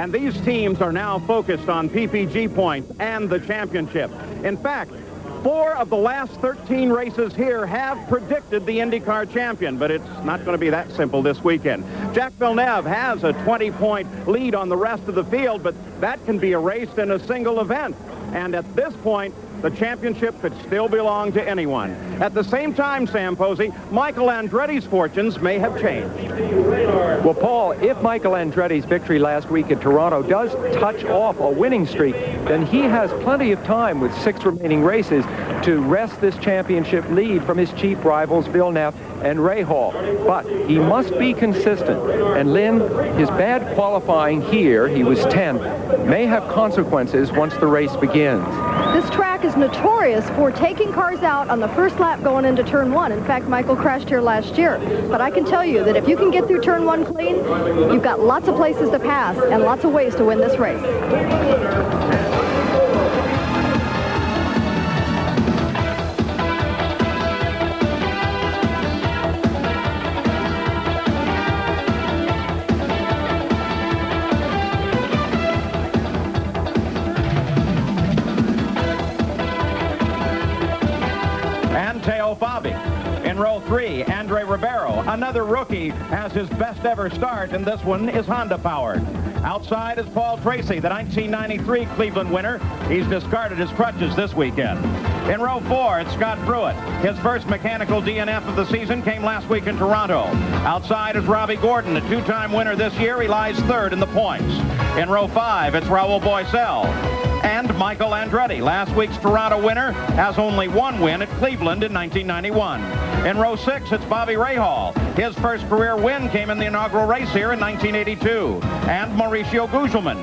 And these teams are now focused on PPG points and the championship. In fact, 4 of the last 13 races here have predicted the IndyCar champion, but it's not going to be that simple this weekend. Jacques Villeneuve has a 20-point lead on the rest of the field, but that can be erased in a single event. And at this point, the championship could still belong to anyone. At the same time, Sam Posey, Michael Andretti's fortunes may have changed. Well, Paul, if Michael Andretti's victory last week at Toronto does touch off a winning streak, then he has plenty of time with 6 remaining races to wrest this championship lead from his chief rivals Villeneuve and Rahal. But he must be consistent. And Lynn, his bad qualifying here, he was 10th, may have consequences once the race begins. This track is notorious for taking cars out on the first lap going into turn 1. In fact, Michael crashed here last year. But I can tell you that if you can get through turn 1 clean, you've got lots of places to pass and lots of ways to win this race. In row 3, Andre Ribeiro, another rookie, has his best ever start, and this one is Honda powered. Outside is Paul Tracy, the 1993 Cleveland winner. He's discarded his crutches this weekend. In row 4, it's Scott Pruitt. His first mechanical DNF of the season came last week in Toronto. Outside is Robbie Gordon, a 2-time winner this year. He lies 3rd in the points. In row 5, it's Raul Boesel and Michael Andretti. Last week's Toronto winner has only 1 win at Cleveland in 1991. In row 6, it's Bobby Rahal. His first career win came in the inaugural race here in 1982. And Mauricio Gugelmin.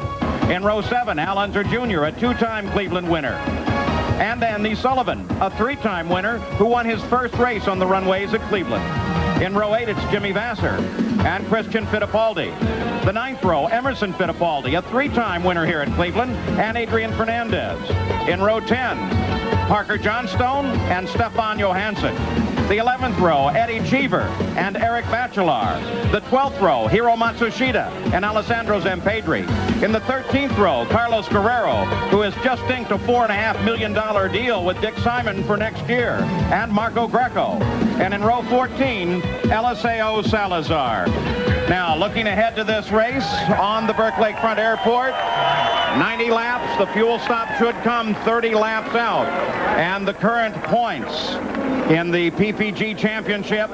In row 7, Al Unser Jr., a 2-time Cleveland winner. And Andy Sullivan, a 3-time winner who won his first race on the runways at Cleveland. In row 8, it's Jimmy Vasser and Christian Fittipaldi. The 9th row, Emerson Fittipaldi, a 3-time winner here at Cleveland, and Adrian Fernandez. In row 10, Parker Johnstone and Stefan Johansson. The 11th row, Eddie Cheever and Eric Bachelard. The 12th row, Hiro Matsushita and Alessandro Zampedri. In the 13th row, Carlos Guerrero, who has just inked a $4.5 million deal with Dick Simon for next year, and Marco Greco. And in row 14, Eliseo Salazar. Now, looking ahead to this race on the Burke Lakefront Airport, 90 laps, the fuel stop should come 30 laps out. And the current points in the PPG Championship,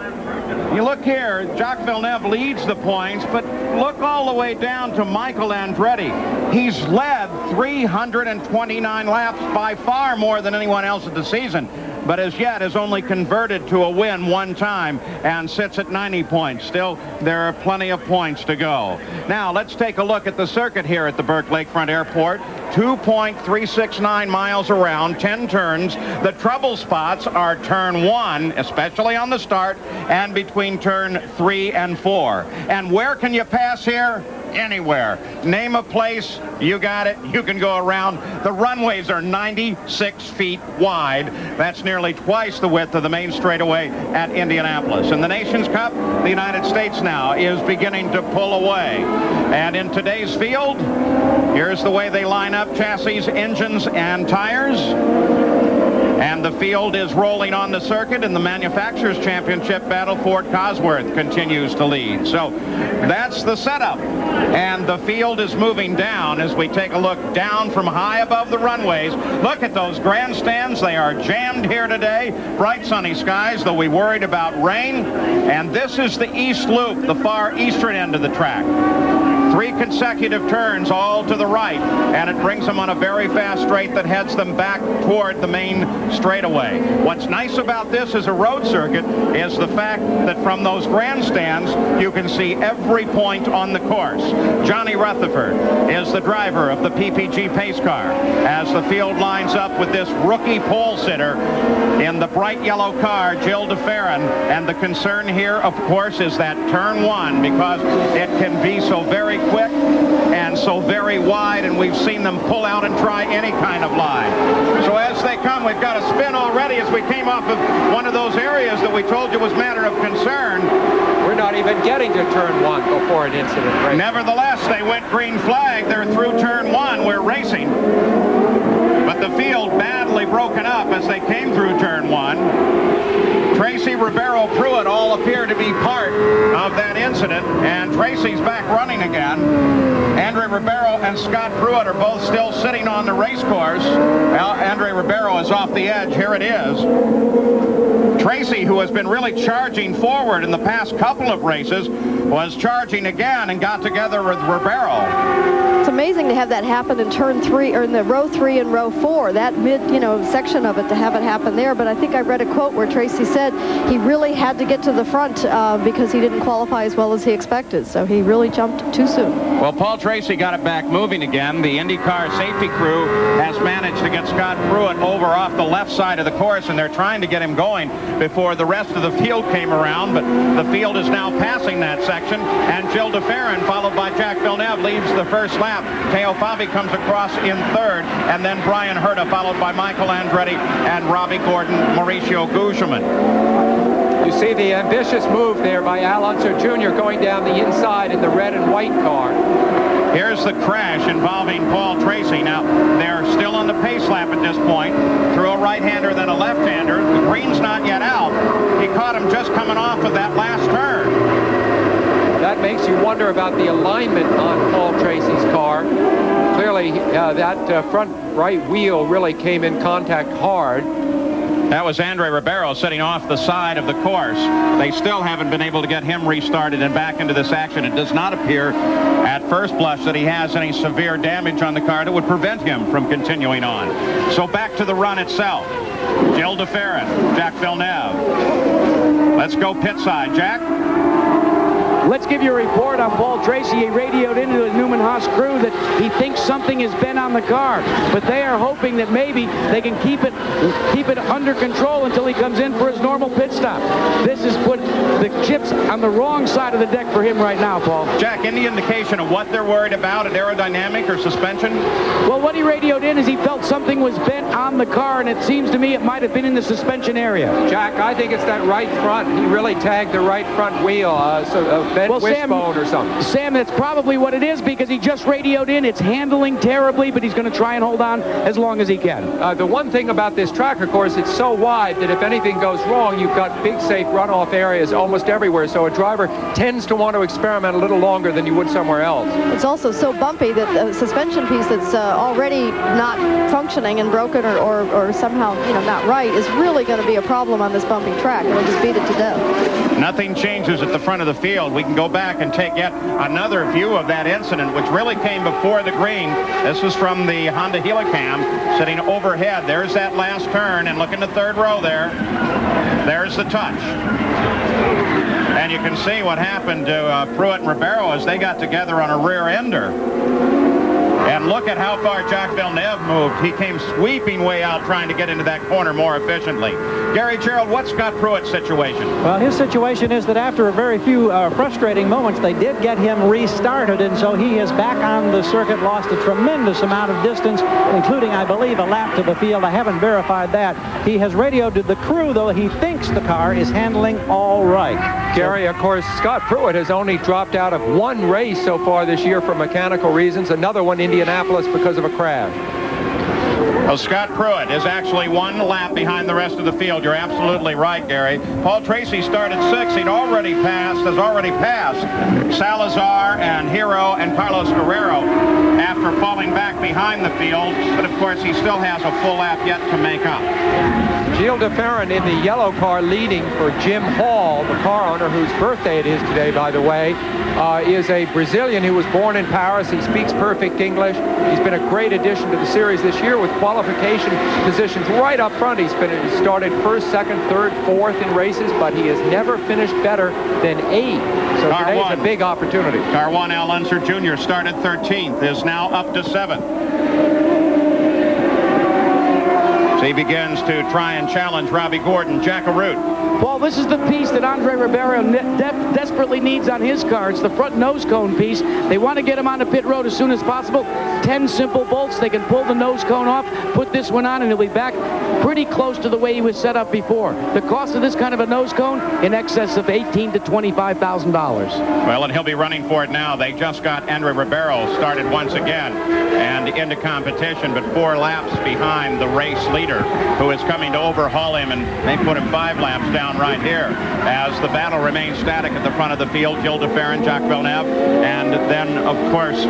you look here, Jacques Villeneuve leads the points, but look all the way down to Michael Andretti. He's led 329 laps, by far more than anyone else of the season, but as yet has only converted to a win 1 time and sits at 90 points. Still, there are plenty of points to go. Now, let's take a look at the circuit here at the Burke Lakefront Airport. 2.369 miles around, 10 turns. The trouble spots are turn 1, especially on the start, and between turn 3 and 4. And where can you pass here? Anywhere. Name a place, you got it, you can go around. The runways are 96 feet wide. That's nearly twice the width of the main straightaway at Indianapolis. In the Nations Cup, the United States now is beginning to pull away. And in today's field, here's the way they line up: chassis, engines, and tires. And the field is rolling on the circuit. In the Manufacturers' Championship battle, Ford Cosworth continues to lead. So that's the setup. And the field is moving down as we take a look down from high above the runways. Look at those grandstands. They are jammed here today. Bright sunny skies, though we worried about rain. And this is the East Loop, the far eastern end of the track. 3 consecutive turns all to the right, and it brings them on a very fast straight that heads them back toward the main straightaway. What's nice about this as a road circuit is the fact that from those grandstands you can see every point on the course. Johnny Rutherford is the driver of the PPG pace car as the field lines up with this rookie pole sitter in the bright yellow car, Jill DeFerrin. And the concern here, of course, is that turn 1, because it can be so very quick and so very wide, and we've seen them pull out and try any kind of line. So as they come, we've got a spin already as we came off of one of those areas that we told you was matter of concern. We're not even getting to turn 1 before an incident breaks. Nevertheless, they went green flag. They're through turn 1. We're racing. But the field badly broken up as they came through turn 1. Tracy, Ribeiro, Pruitt all appear to be part of that incident, and Tracy's back running again. Andre Ribeiro and Scott Pruitt are both still sitting on the race course. Andre Ribeiro is off the edge. Here it is. Tracy, who has been really charging forward in the past couple of races, was charging again and got together with Ribeiro. It's amazing to have that happen in turn 3, or in the row 3 and row 4, that mid, section of it, to have it happen there. But I think I read a quote where Tracy said he really had to get to the front because he didn't qualify as well as he expected. So he really jumped too soon. Well, Paul Tracy got it back moving again. The IndyCar safety crew has managed to get Scott Pruitt over off the left side of the course, and they're trying to get him going before the rest of the field came around. But the field is now passing that section, and Gilles de Ferran, followed by Jacques Villeneuve, leads the first lap. Teo Fabi comes across in third, and then Brian Herta, followed by Michael Andretti and Robbie Gordon, Mauricio Gugelmin. You see the ambitious move there by Al Unser Jr. going down the inside in the red and white car. Here's the crash involving Paul Tracy. Now, they're still on the pace lap at this point. Through a right-hander, then a left-hander. The green's not yet out. He caught him just coming off of that last turn. That makes you wonder about the alignment on Paul Tracy's car. Clearly, that front right wheel really came in contact hard. That was Andre Ribeiro sitting off the side of the course. They still haven't been able to get him restarted and back into this action. It does not appear at first blush that he has any severe damage on the car that would prevent him from continuing on. So back to the run itself. Gilles de Ferran, Jacques Villeneuve. Let's go pit side. Jack? Let's give you a report on Paul Tracy. He radioed into the Newman Haas crew that he thinks something has been on the car, but they are hoping that maybe they can keep it under control until he comes in for his normal pit stop. This has put the chips on the wrong side of the deck for him right now, Paul. Jack, any indication of what they're worried about, an aerodynamic or suspension? Well, what he radioed in is he felt something was bent on the car, and it seems to me it might have been in the suspension area. Jack, I think it's that right front. He really tagged the right front wheel, bent wishbone or something. Sam, that's probably what it is, because he just radioed in. It's handling terribly, but he's going to try and hold on as long as he can. The one thing about this track, of course, it's so wide that if anything goes wrong, you've got big, safe runoff areas almost everywhere. So a driver tends to want to experiment a little longer than you would somewhere else. It's also so bumpy that the suspension piece that's already not functioning and broken or somehow not right is really going to be a problem on this bumpy track. It'll just beat it to death. Nothing changes at the front of the field. We can go back and take yet another view of that incident, which really came before the green. This was from the Honda Helicam sitting overhead. There's that last turn, and look in the third row there. There's the touch. And you can see what happened to Pruitt and Ribeiro as they got together on a rear ender. And look at how far Jacques Villeneuve moved. He came sweeping way out trying to get into that corner more efficiently. Gary Gerald, what's Scott Pruitt's situation? Well, his situation is that after a very few frustrating moments, they did get him restarted, and so he is back on the circuit, lost a tremendous amount of distance, including, I believe, a lap to the field. I haven't verified that. He has radioed to the crew, though he thinks the car is handling all right. Gary, of course, Scott Pruitt has only dropped out of one race so far this year for mechanical reasons, another one Indianapolis because of a crash. Well, Scott Pruitt is actually one lap behind the rest of the field. You're absolutely right, Gary. Paul Tracy started 6th. Has already passed Salazar and Hero and Carlos Guerrero after falling back behind the field. But, of course, he still has a full lap yet to make up. Gilles de Ferran in the yellow car leading for Jim Hall, the car owner whose birthday it is today, by the way, is a Brazilian who was born in Paris. He speaks perfect English. He's been a great addition to the series this year with qualification positions right up front. He's started 1st, 2nd, 3rd, 4th in races, but he has never finished better than 8th. So today's a big opportunity. Car 1, Al Unser Jr. started 13th, is now up to 7th. He begins to try and challenge Robbie Gordon. Jack Arute Paul, this is the piece that Andre Ribeiro desperately needs on his car. It's the front nose cone piece. They want to get him on the pit road as soon as possible. 10 simple bolts. They can pull the nose cone off, put this one on, and he'll be back pretty close to the way he was set up before. The cost of this kind of a nose cone in excess of $18,000 to $25,000. Well, and he'll be running for it now. They just got Andre Ribeiro started once again and into competition, but 4 laps behind the race leader, who is coming to overhaul him, and they put him 5 laps down right here as the battle remains static at the front of the field. Gilles de Ferran, Jacques Villeneuve, and then, of course,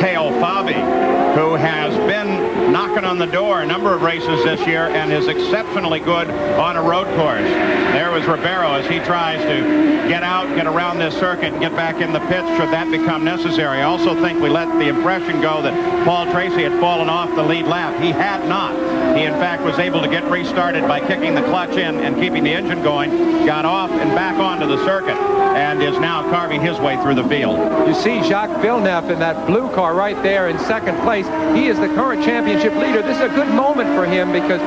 Teo Fabi, who has been knocking on the door a number of races this year and is exceptionally good on a road course. There was Ribeiro as he tries to get out, get around this circuit, and get back in the pits should that become necessary. I also think we let the impression go that Paul Tracy had fallen off the lead lap. He had not. He, in fact, was able to get restarted by kicking the clutch in and keeping the engine going, got off and back onto the circuit, and is now carving his way through the field. You see Jacques Villeneuve in that blue car right there in second place. He is the current championship leader. This is a good moment for him because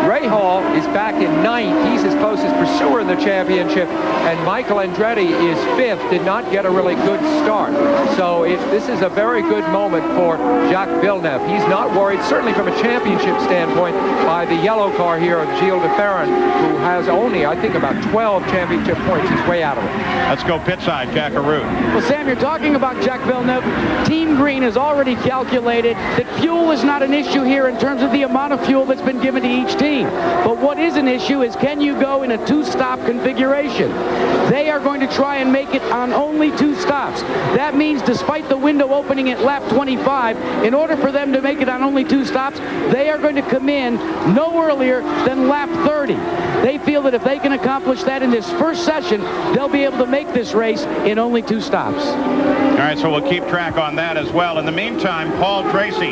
Ray Hall is back in 9th. He's his closest pursuer in the championship, and Michael Andretti is 5th, did not get a really good start. So this is a very good moment for Jacques Villeneuve. He's not worried, certainly from a championship standpoint, by the yellow car here of Gilles de Ferran, who has only, I think, about 12 championship points. He's way out of it. Let's go pit side, Jack Arute. Well, Sam, you're talking about Jacques Villeneuve. Team Green has already calculated that fuel is not an issue here in terms of the amount of fuel that's been given to each team. But what is an issue is, can you go in a 2-stop configuration? They are going to try and make it on only 2 stops. That means despite the window opening at lap 25, in order for them to make it on only 2 stops, they are going to come in no earlier than lap 30. They feel that if they can accomplish that in this first session, they'll be able to make this race in only 2 stops. All right, so we'll keep track on that as well. In the meantime, Paul Tracy,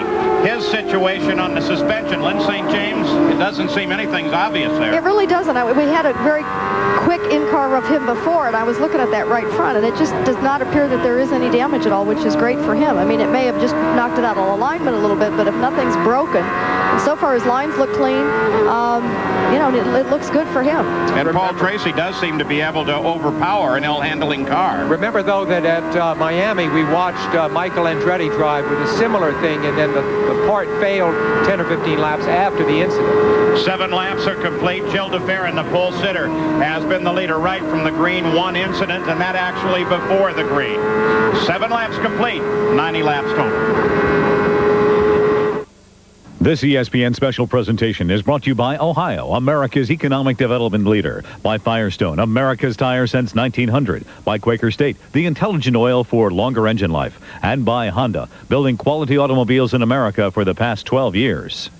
his situation on the suspension. Lynn St. James, it doesn't seem anything's obvious there. It really doesn't. We had a very quick in-car of him before, and I was looking at that right front, and it just does not appear that there is any damage at all, which is great for him. I mean, it may have just knocked it out of alignment a little bit, but if nothing's broken, and so far his lines look clean, you know, it looks good for him. And Paul Tracy does seem to be able to overpower an ill-handling car. Remember, though, that at Miami, we watched Michael Andretti drive with a similar thing, and then the part failed 10 or 15 laps after the incident. 7 laps are complete. Gilles de Ferran, the pole sitter, has been the leader right from the green. 1 incident, and that actually before the green. 7 laps complete, 90 laps total. This ESPN special presentation is brought to you by Ohio, America's economic development leader, by Firestone, America's tire since 1900, by Quaker State, the intelligent oil for longer engine life, and by Honda, building quality automobiles in America for the past 12 years.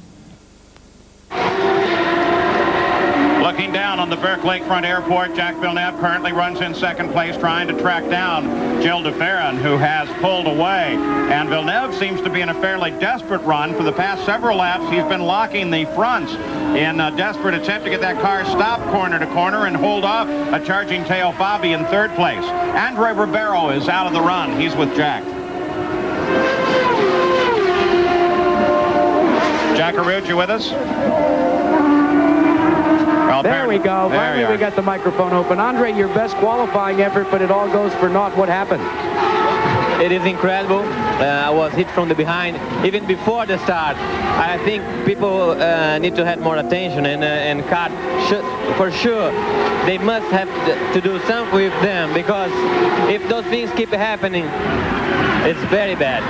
Looking down on the Burke Lakefront Airport, Jacques Villeneuve currently runs in second place, trying to track down Gilles de Ferran, who has pulled away. And Villeneuve seems to be in a fairly desperate run. For the past several laps, he's been locking the fronts in a desperate attempt to get that car stopped corner to corner and hold off a charging Teo Fabi in third place. Andre Ribeiro is out of the run. He's with Jack. Jack Arute, you with us? Well, there we go. Finally, we got the microphone open. Andre, your best qualifying effort, but it all goes for naught. What happened? It is incredible. I was hit from the behind even before the start. I think people need to have more attention, and CART should, for sure, they must have to do something with them, because if those things keep happening, it's very bad.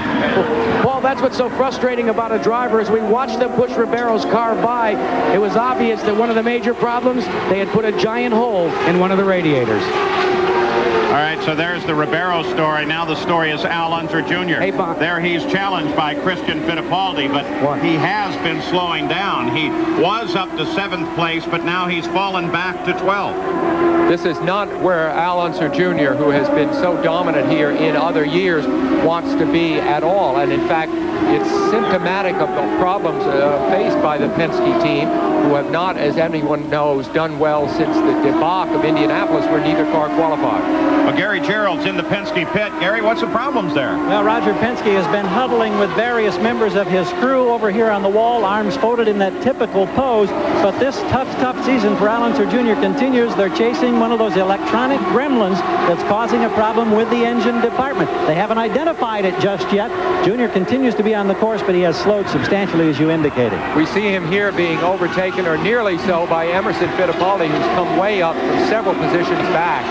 Paul, that's what's so frustrating about a driver. As we watched them push Ribeiro's car by, it was obvious that one of the major problems, they had put a giant hole in one of the radiators. All right, so there's the Ribeiro story. Now the story is Al Unser Jr. Hey, Bob. There he's challenged by Christian Fittipaldi, but he has been slowing down. He was up to 7th place, but now he's fallen back to 12th. This is not where Al Unser Jr., who has been so dominant here in other years, wants to be at all. And in fact, it's symptomatic of the problems faced by the Penske team, who have not, as anyone knows, done well since the debacle of Indianapolis, where neither car qualified. Well, Gary Gerald's in the Penske pit. Gary, what's the problems there? Well, Roger Penske has been huddling with various members of his crew over here on the wall, arms folded in that typical pose. But this tough season for Al Unser Jr. continues. They're chasing one of those electronic gremlins that's causing a problem with the engine department. They haven't identified it just yet. Jr. continues to be on the course, but he has slowed substantially, as you indicated. We see him here being overtaken, or nearly so, by Emerson Fittipaldi, who's come way up from several positions back.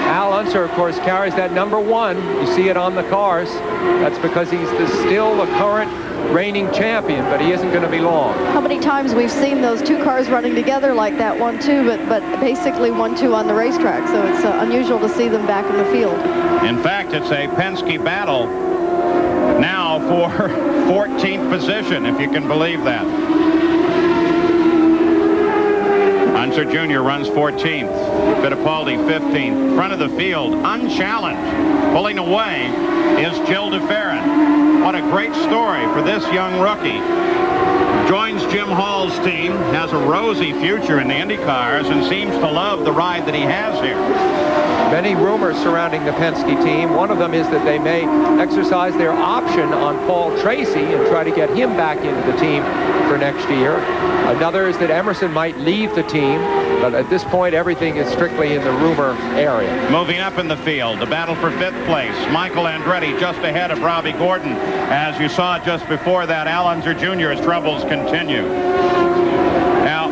Al Unser, of course, carries that number 1. You see it on the cars. That's because he's still the current reigning champion, but he isn't going to be long. How many times we've seen those two cars running together like that, 1-2, but basically 1-2 on the racetrack, so it's unusual to see them back in the field. In fact, it's a Penske battle now for 14th position, if you can believe that. Unser Jr. runs 14th. Fittipaldi 15th. Front of the field, unchallenged. Pulling away is Jill DeFerrin. What a great story for this young rookie. Joins Jim Hall's team, has a rosy future in the Indy cars, and seems to love the ride that he has here. Many rumors surrounding the Penske team. One of them is that they may exercise their option on Paul Tracy and try to get him back into the team for next year. Another is that Emerson might leave the team, but at this point everything is strictly in the rumor area. Moving up in the field, the battle for 5th place. Michael Andretti just ahead of Robbie Gordon. As you saw just before that, Al Unser Jr.'s troubles continue. Now,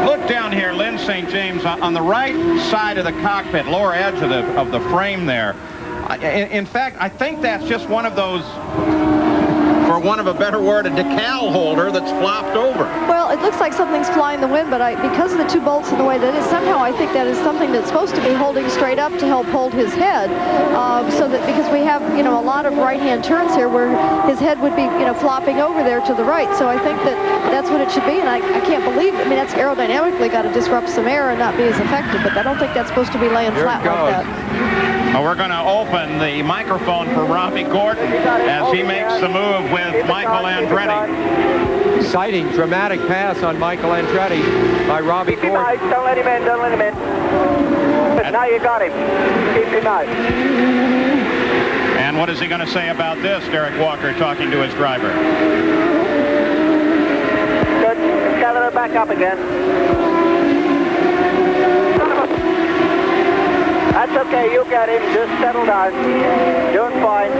look down here, Lynn St. James, on the right side of the cockpit, lower edge of the frame there. In fact, I think that's just one of those, for want of a better word, a decal holder that's flopped over. Well, it looks like something's flying the wind, but because of the two bolts and the way that is, somehow I think that is something that's supposed to be holding straight up to help hold his head. So that, because we have, you know, a lot of right-hand turns here where his head would be, you know, flopping over there to the right. So I think that that's what it should be, and I can't believe it. I mean, that's aerodynamically got to disrupt some air and not be as effective, but I don't think that's supposed to be laying flat like that. Well, we're going to open the microphone for Robbie Gordon as he makes the move with Michael Andretti. Exciting, dramatic pass on Michael Andretti by Robbie Gordon. Don't let him in, don't let him in. But now you got him. Keep him out. And what is he going to say about this? Derek Walker talking to his driver. Good. Gather her back up again. That's okay, you get him. Just settle down. Doing fine.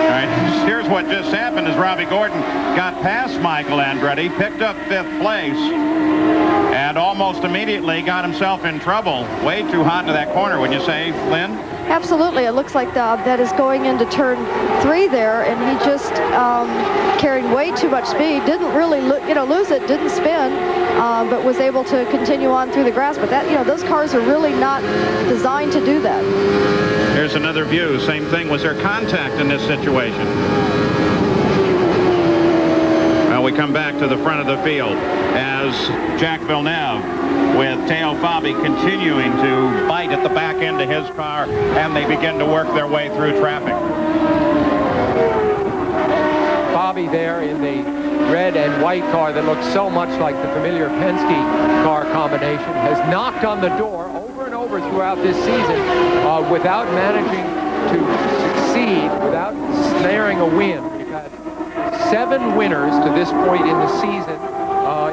All right, here's what just happened as Robbie Gordon got past Michael Andretti, picked up 5th place, and almost immediately got himself in trouble. Way too hot into that corner, wouldn't you say, Lynn? Absolutely. It looks like that is going into turn 3 there, and he just carried way too much speed. Didn't really lose it, didn't spin, but was able to continue on through the grass. But that, you know, those cars are really not designed to do that. Here's another view. Same thing. Was there contact in this situation? Well, we come back to the front of the field as Jack Villeneuve with Teo Fabi continuing to bite at the back end of his car, and they begin to work their way through traffic. Fabi there in the red and white car that looks so much like the familiar Penske car combination has knocked on the door over and over throughout this season without managing to succeed, without snaring a win. We've had 7 winners to this point in the season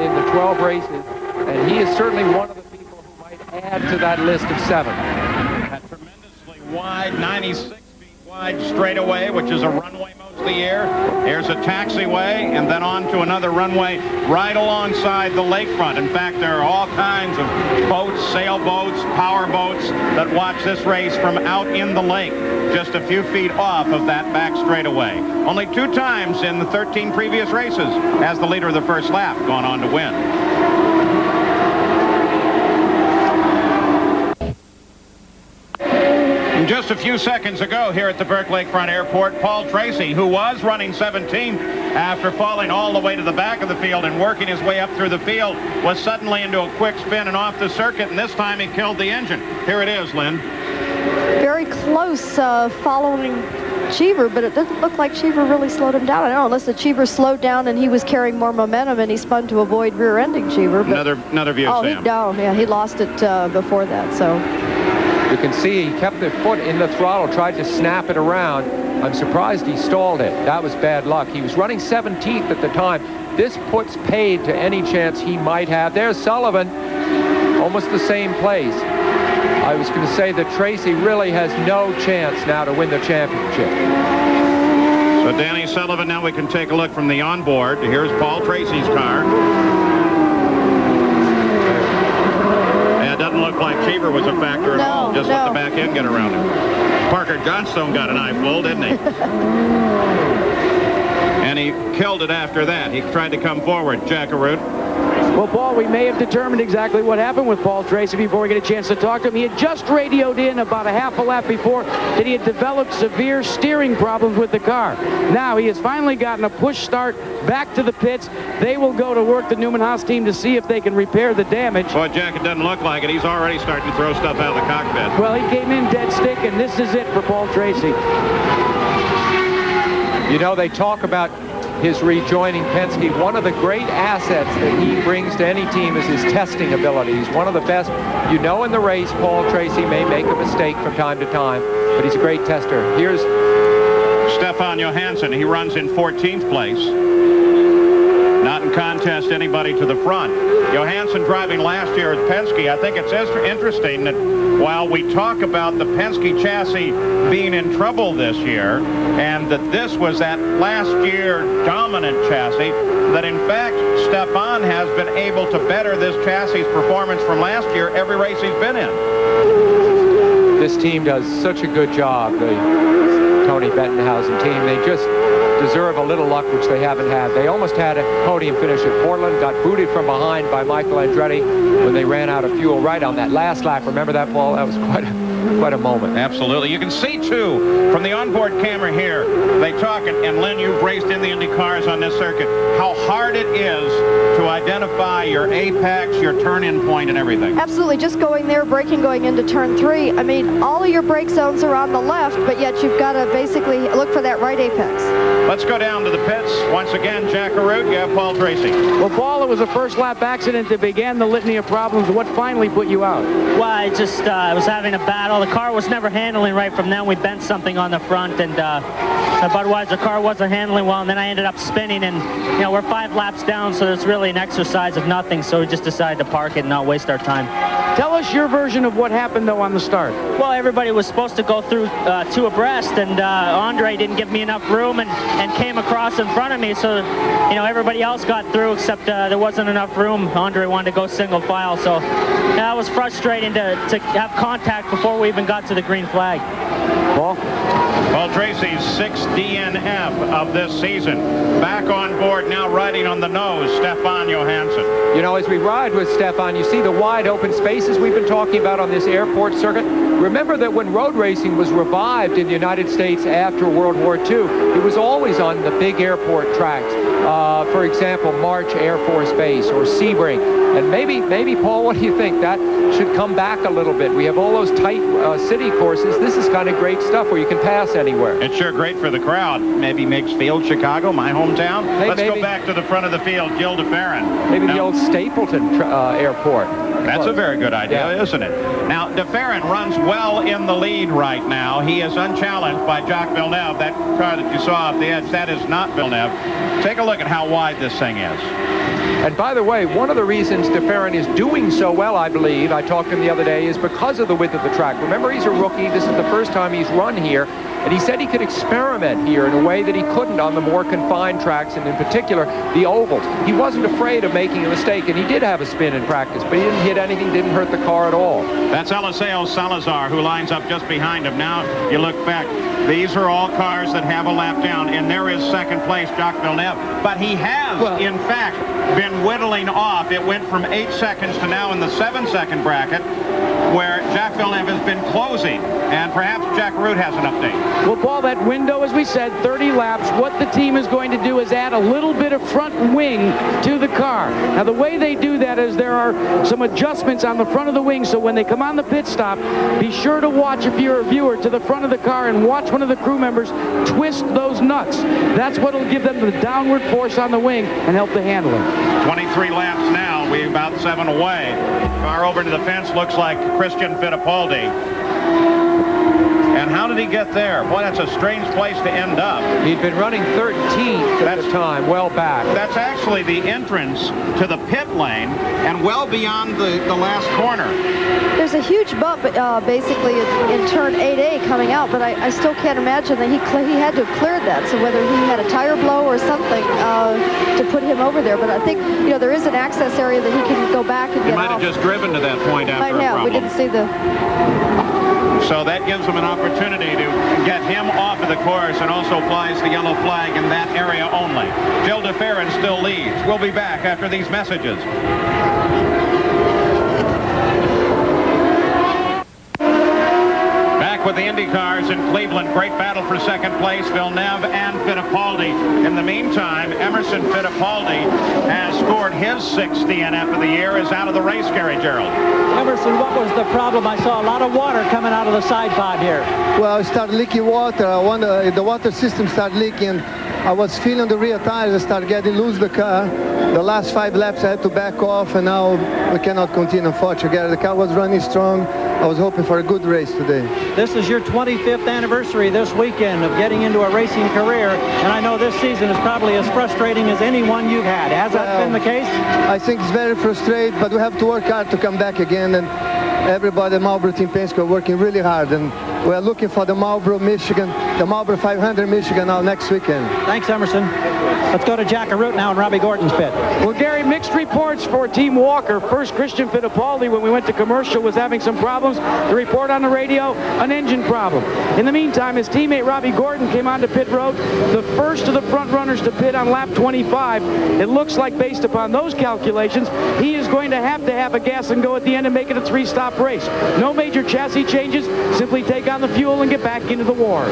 in the 12 races. And he is certainly one of the people who might add to that list of 7. A tremendously wide, 96 feet wide straightaway, which is a runway most of the year. Here's a taxiway, and then on to another runway right alongside the lakefront. In fact, there are all kinds of boats, sailboats, power boats that watch this race from out in the lake, just a few feet off of that back straightaway. Only 2 times in the 13 previous races has the leader of the first lap gone on to win. Just a few seconds ago here at the Burke Lakefront Airport, Paul Tracy, who was running 17th after falling all the way to the back of the field and working his way up through the field, was suddenly into a quick spin and off the circuit, and this time he killed the engine. Here it is, Lynn. Very close following Cheever, but it doesn't look like Cheever really slowed him down. I don't know, unless the Cheever slowed down and he was carrying more momentum and he spun to avoid rear-ending Cheever. Another view, oh, Sam. Yeah, he lost it before that, so. You can see he kept the foot in the throttle, tried to snap it around. I'm surprised he stalled it. That was bad luck. He was running 17th at the time. This puts paid to any chance he might have. There's Sullivan, almost the same place. I was going to say that Tracy really has no chance now to win the championship. So Danny Sullivan, now we can take a look from the onboard. Here's Paul Tracy's car. Yeah, it doesn't look like Cheever was a factor at all. Just let the back end get around him. Parker Johnstone got an eyeful, didn't he? And he killed it after that. He tried to come forward, Jackaroo. Well, Paul, we may have determined exactly what happened with Paul Tracy before we get a chance to talk to him. He had just radioed in about a half a lap before that he had developed severe steering problems with the car. Now he has finally gotten a push start back to the pits. They will go to work, the Newman Haas team, to see if they can repair the damage. Boy, Jack, it doesn't look like it. He's already starting to throw stuff out of the cockpit. Well, he came in dead stick, and this is it for Paul Tracy. You know, they talk about his rejoining Penske. One of the great assets that he brings to any team is his testing ability. He's one of the best. You know, in the race, Paul Tracy may make a mistake from time to time, but he's a great tester. Here's Stefan Johansson. He runs in 14th place. Not in contest anybody to the front. Johansson driving last year at Penske. I think it's interesting that while we talk about the Penske chassis being in trouble this year, and that this was that last year dominant chassis, that in fact Stefan has been able to better this chassis performance from last year every race he's been in. This team does such a good job, the Tony Bettenhausen team. They just deserve a little luck, which they haven't had. They almost had a podium finish at Portland, got booted from behind by Michael Andretti when they ran out of fuel right on that last lap. Remember that, Paul? That was quite a moment. Absolutely. You can see, too, from the onboard camera here, they talk, and Lynn, you've raced in the Indy cars on this circuit, how hard it is to identify your apex, your turn-in point, and everything. Absolutely. Just going there, braking going into turn 3. I mean, all of your brake zones are on the left, but yet you've got to basically look for that right apex. Let's go down to the pits. Once again, Jackaroo, you have Paul Tracy. Well, Paul, it was a first lap accident that began the litany of problems. What finally put you out? Well, I just I was having a battle. The car was never handling right from then. We bent something on the front, and the Budweiser car wasn't handling well, and then I ended up spinning, and you know, we're 5 laps down, so it's really an exercise of nothing, so we just decided to park it and not waste our time. Tell us your version of what happened, though, on the start. Well, everybody was supposed to go through 2 abreast, and Andre didn't give me enough room and came across in front of me, so you know, everybody else got through, except there wasn't enough room. Andre wanted to go single file, so that was frustrating to have contact before we even got to the green flag. Paul? Paul Tracy's 6th DNF of this season. Back on board, now riding on the nose, Stefan Johansson. You know, as we ride with Stefan, you see the wide open spaces we've been talking about on this airport circuit. Remember that when road racing was revived in the United States after World War II, it was always on the big airport tracks. For example, March Air Force Base or Sebring. And maybe, Paul, what do you think? That should come back a little bit. We have all those tight city courses. This is kind of great stuff where you can pass anywhere. It's sure great for the crowd. Maybe Meigs Field, Chicago, my hometown. Hey, Let's go back to the front of the field, Gil DeFerrin. Maybe the old Stapleton Airport. That's a very good idea, isn't it? Now, DeFerrin runs well in the lead right now. He is unchallenged by Jacques Villeneuve. That car that you saw off the edge, that is not Villeneuve. Take a look at how wide this thing is. And by the way, one of the reasons DeFerrin is doing so well, I believe, I talked to him the other day, is because of the width of the track. Remember, he's a rookie. This is the first time he's run here. And he said he could experiment here in a way that he couldn't on the more confined tracks, and in particular, the ovals. He wasn't afraid of making a mistake, and he did have a spin in practice, but he didn't hit anything, didn't hurt the car at all. That's Eliseo Salazar, who lines up just behind him. Now, you look back. These are all cars that have a lap down, and there is second place, Jacques Villeneuve. But he has, in fact, been whittling off. It went from 8 seconds to now in the 7-second bracket. where Jack Villeneuve has been closing, and perhaps Jack Root has an update. Well, Paul, that window, as we said, 30 laps. What the team is going to do is add a little bit of front wing to the car. Now, the way they do that is there are some adjustments on the front of the wing, so when they come on the pit stop, be sure to watch, if you're a viewer, to the front of the car and watch one of the crew members twist those nuts. That's what will give them the downward force on the wing and help the handling. 23 laps now. We're about 7 away. Car over to the fence looks like Christian Fittipaldi. And how did he get there? Boy, that's a strange place to end up. He'd been running 13th at the time, well back. That's actually the entrance to the pit lane and well beyond the last corner. There's a huge bump basically in turn 8A coming out, but I still can't imagine that he had to have cleared that. So whether he had a tire blow or something to put him over there. But I think, you know, there is an access area that he can go back and get off. He might have just driven to that point after a problem. We didn't see the... So that gives him an opportunity to get him off of the course and also flies the yellow flag in that area only. Gilles de Ferran still leads. We'll be back after these messages. Back with the Indy cars in Cleveland. Great battle for second place. Villeneuve and Fittipaldi. In the meantime, Emerson Fittipaldi has scored his 6th DNF of the year, is out of the race, Gary Gerald. Emerson, what was the problem? I saw a lot of water coming out of the side pod here. Well, it started leaking water. The water system started leaking. I was feeling the rear tires. I started getting loose the car. The last 5 laps I had to back off, and now we cannot continue, unfortunately. The car was running strong. I was hoping for a good race today. This is your 25th anniversary this weekend of getting into a racing career, and I know this season is probably as frustrating as any one you've had. Has that been the case? I think it's very frustrating, but we have to work hard to come back again, and everybody at Marlboro Team Penske are working really hard, and we're looking for the Marlboro, Michigan, the Marlboro 500 Michigan now next weekend. Thanks, Emerson. Let's go to Jack Root now in Robbie Gordon's pit. Well, Gary, mixed reports for Team Walker. First, Christian Fittipaldi, when we went to commercial, was having some problems. The report on the radio, an engine problem. In the meantime, his teammate Robbie Gordon came onto pit road, the first of the front runners to pit on lap 25. It looks like, based upon those calculations, he is going to have a gas and go at the end and make it a 3-stop race. No major chassis changes, simply take on the fuel and get back into the war.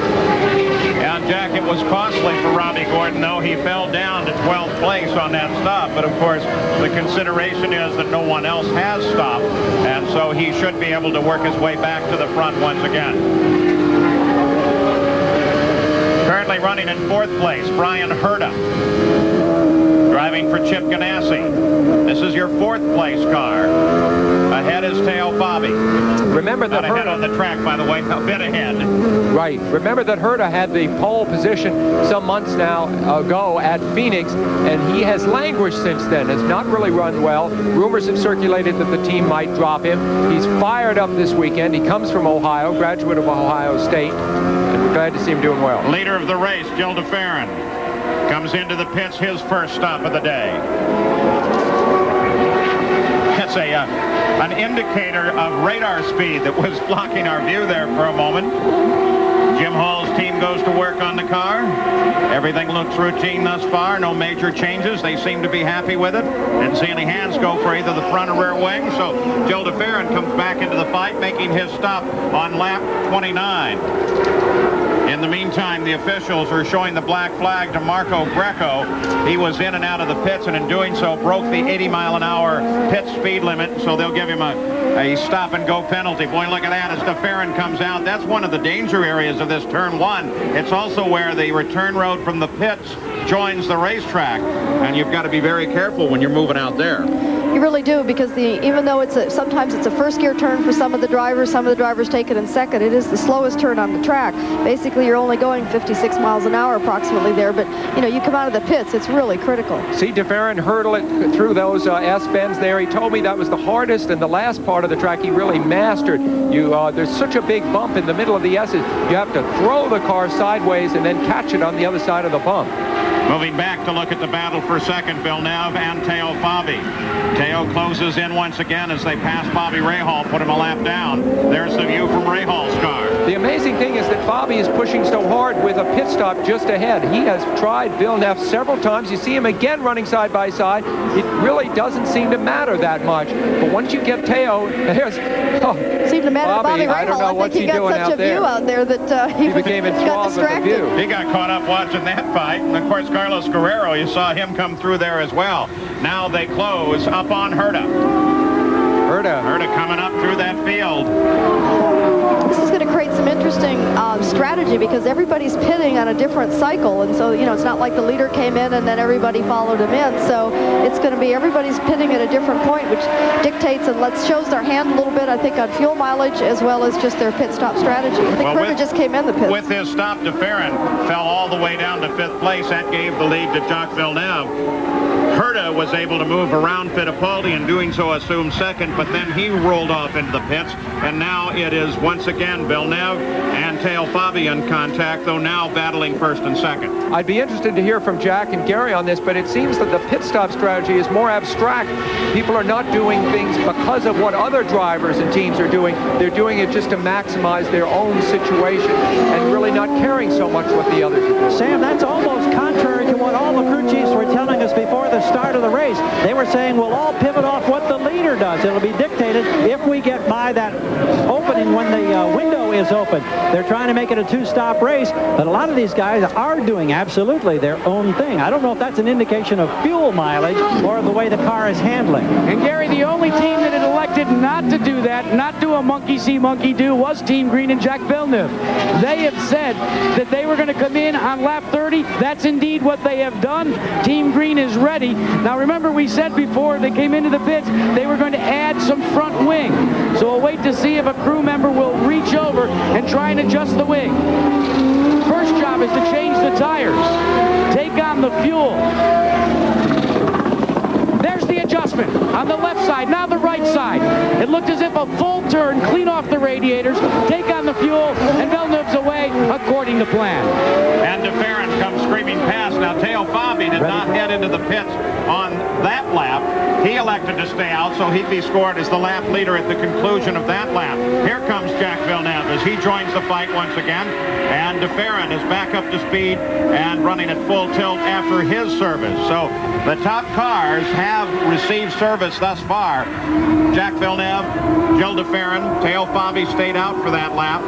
Yeah, Jack, it was costly for Robbie Gordon, though. He fell down to 12th place on that stop, but of course the consideration is that no one else has stopped, and so he should be able to work his way back to the front once again. Currently running in 4th place, Brian Herta, driving for Chip Ganassi. This is your 4th place car. Ahead is Teo Fabi. Remember that Not ahead on the track, by the way, a bit ahead. Right. Remember that Herta had the pole position some months now ago at Phoenix, and he has languished since then, has not really run well. Rumors have circulated that the team might drop him. He's fired up this weekend. He comes from Ohio, graduate of Ohio State, and we're glad to see him doing well. Leader of the race, Gilles de Ferran, comes into the pits, his first stop of the day. That's an indicator of radar speed that was blocking our view there for a moment. Jim Hall's team goes to work on the car. Everything looks routine thus far. No major changes. They seem to be happy with it. Didn't see any hands go for either the front or rear wing. So Gilles de Ferran comes back into the fight, making his stop on lap 29. In the meantime, the officials are showing the black flag to Marco Greco. He was in and out of the pits, and in doing so broke the 80-mile-an-hour pit speed limit, so they'll give him a stop-and-go penalty. Boy, look at that as de Ferran comes out. That's one of the danger areas of this turn 1. It's also where the return road from the pits joins the racetrack, and you've got to be very careful when you're moving out there. You really do, because even though sometimes it's a first gear turn for some of the drivers take it in second. It is the slowest turn on the track. Basically, you're only going 56 miles an hour approximately there, but you know, you come out of the pits, it's really critical. See de Ferran hurdle it through those S-bends there. He told me that was the hardest, and the last part of the track he really mastered. There's such a big bump in the middle of the S's. You have to throw the car sideways and then catch it on the other side of the bump. Moving back to look at the battle for second, Villeneuve and Teo Fabi. Teo closes in once again as they pass Bobby Rahal, put him a lap down. There's the view from Rahal's car. The amazing thing is that Fabi is pushing so hard with a pit stop just ahead. He has tried Villeneuve several times. You see him again running side by side. It really doesn't seem to matter that much. But once you get Teo, there's... Seemed to matter to Bobby Rahal. I don't know what's he doing out there. View out there that he became enthralled with the view. He got caught up watching that fight. And, of course, Carlos Guerrero, you saw him come through there as well. Now they close up on Herta. Herta coming up through that field. This is going to create some interesting strategy because everybody's pitting on a different cycle. And so, you know, it's not like the leader came in and then everybody followed him in. So it's going to be everybody's pitting at a different point, which dictates and shows their hand a little bit, I think, on fuel mileage as well as just their pit stop strategy. I think Herta just came in the pits. With his stop, de Ferran fell all the way down to 5th place. That gave the lead to Jacques Villeneuve. Herta was able to move around Fittipaldi and doing so assumed second, but then he rolled off into the pits, and now it is once again Villeneuve and Teo Fabi in contact, though now battling first and second. I'd be interested to hear from Jack and Gary on this, but it seems that the pit stop strategy is more abstract. People are not doing things because of what other drivers and teams are doing. They're doing it just to maximize their own situation and really not caring so much what the others are doing. Sam, that's almost contrary to what all the crew chiefs were telling us before the start of the race. They were saying we'll all pivot off what the leader does. It'll be dictated if we get by that opening when the window is open. They're trying to make it a two-stop race, but a lot of these guys are doing absolutely their own thing. I don't know if that's an indication of fuel mileage or the way the car is handling. And Gary, the only team that had elected not to do that, not do a monkey see, monkey do, was Team Green and Jacques Villeneuve. They have said that they were going to come in on lap 30. That's indeed what they have done. Team Green is ready. Now remember, we said before they came into the pits, they were going to add some front wing. So we'll wait to see if a crew member will reach over and try and adjust the wing. First job is to change the tires, take on the fuel. There's the adjustment on the left side, now the right side. It looked as if a full turn, clean off the radiators, take on the fuel, and Villeneuve's away according to plan. And de Ferran comes screaming past. Now Teo Fabi did not head into the pits on that lap. He elected to stay out, so he'd be scored as the lap leader at the conclusion of that lap. Here comes Jacques Villeneuve as he joins the fight once again. And de Ferran is back up to speed and running at full tilt after his service. So the top cars have received service thus far. Jacques Villeneuve, Gilles de Ferran, Teo Fabi stayed out for that lap.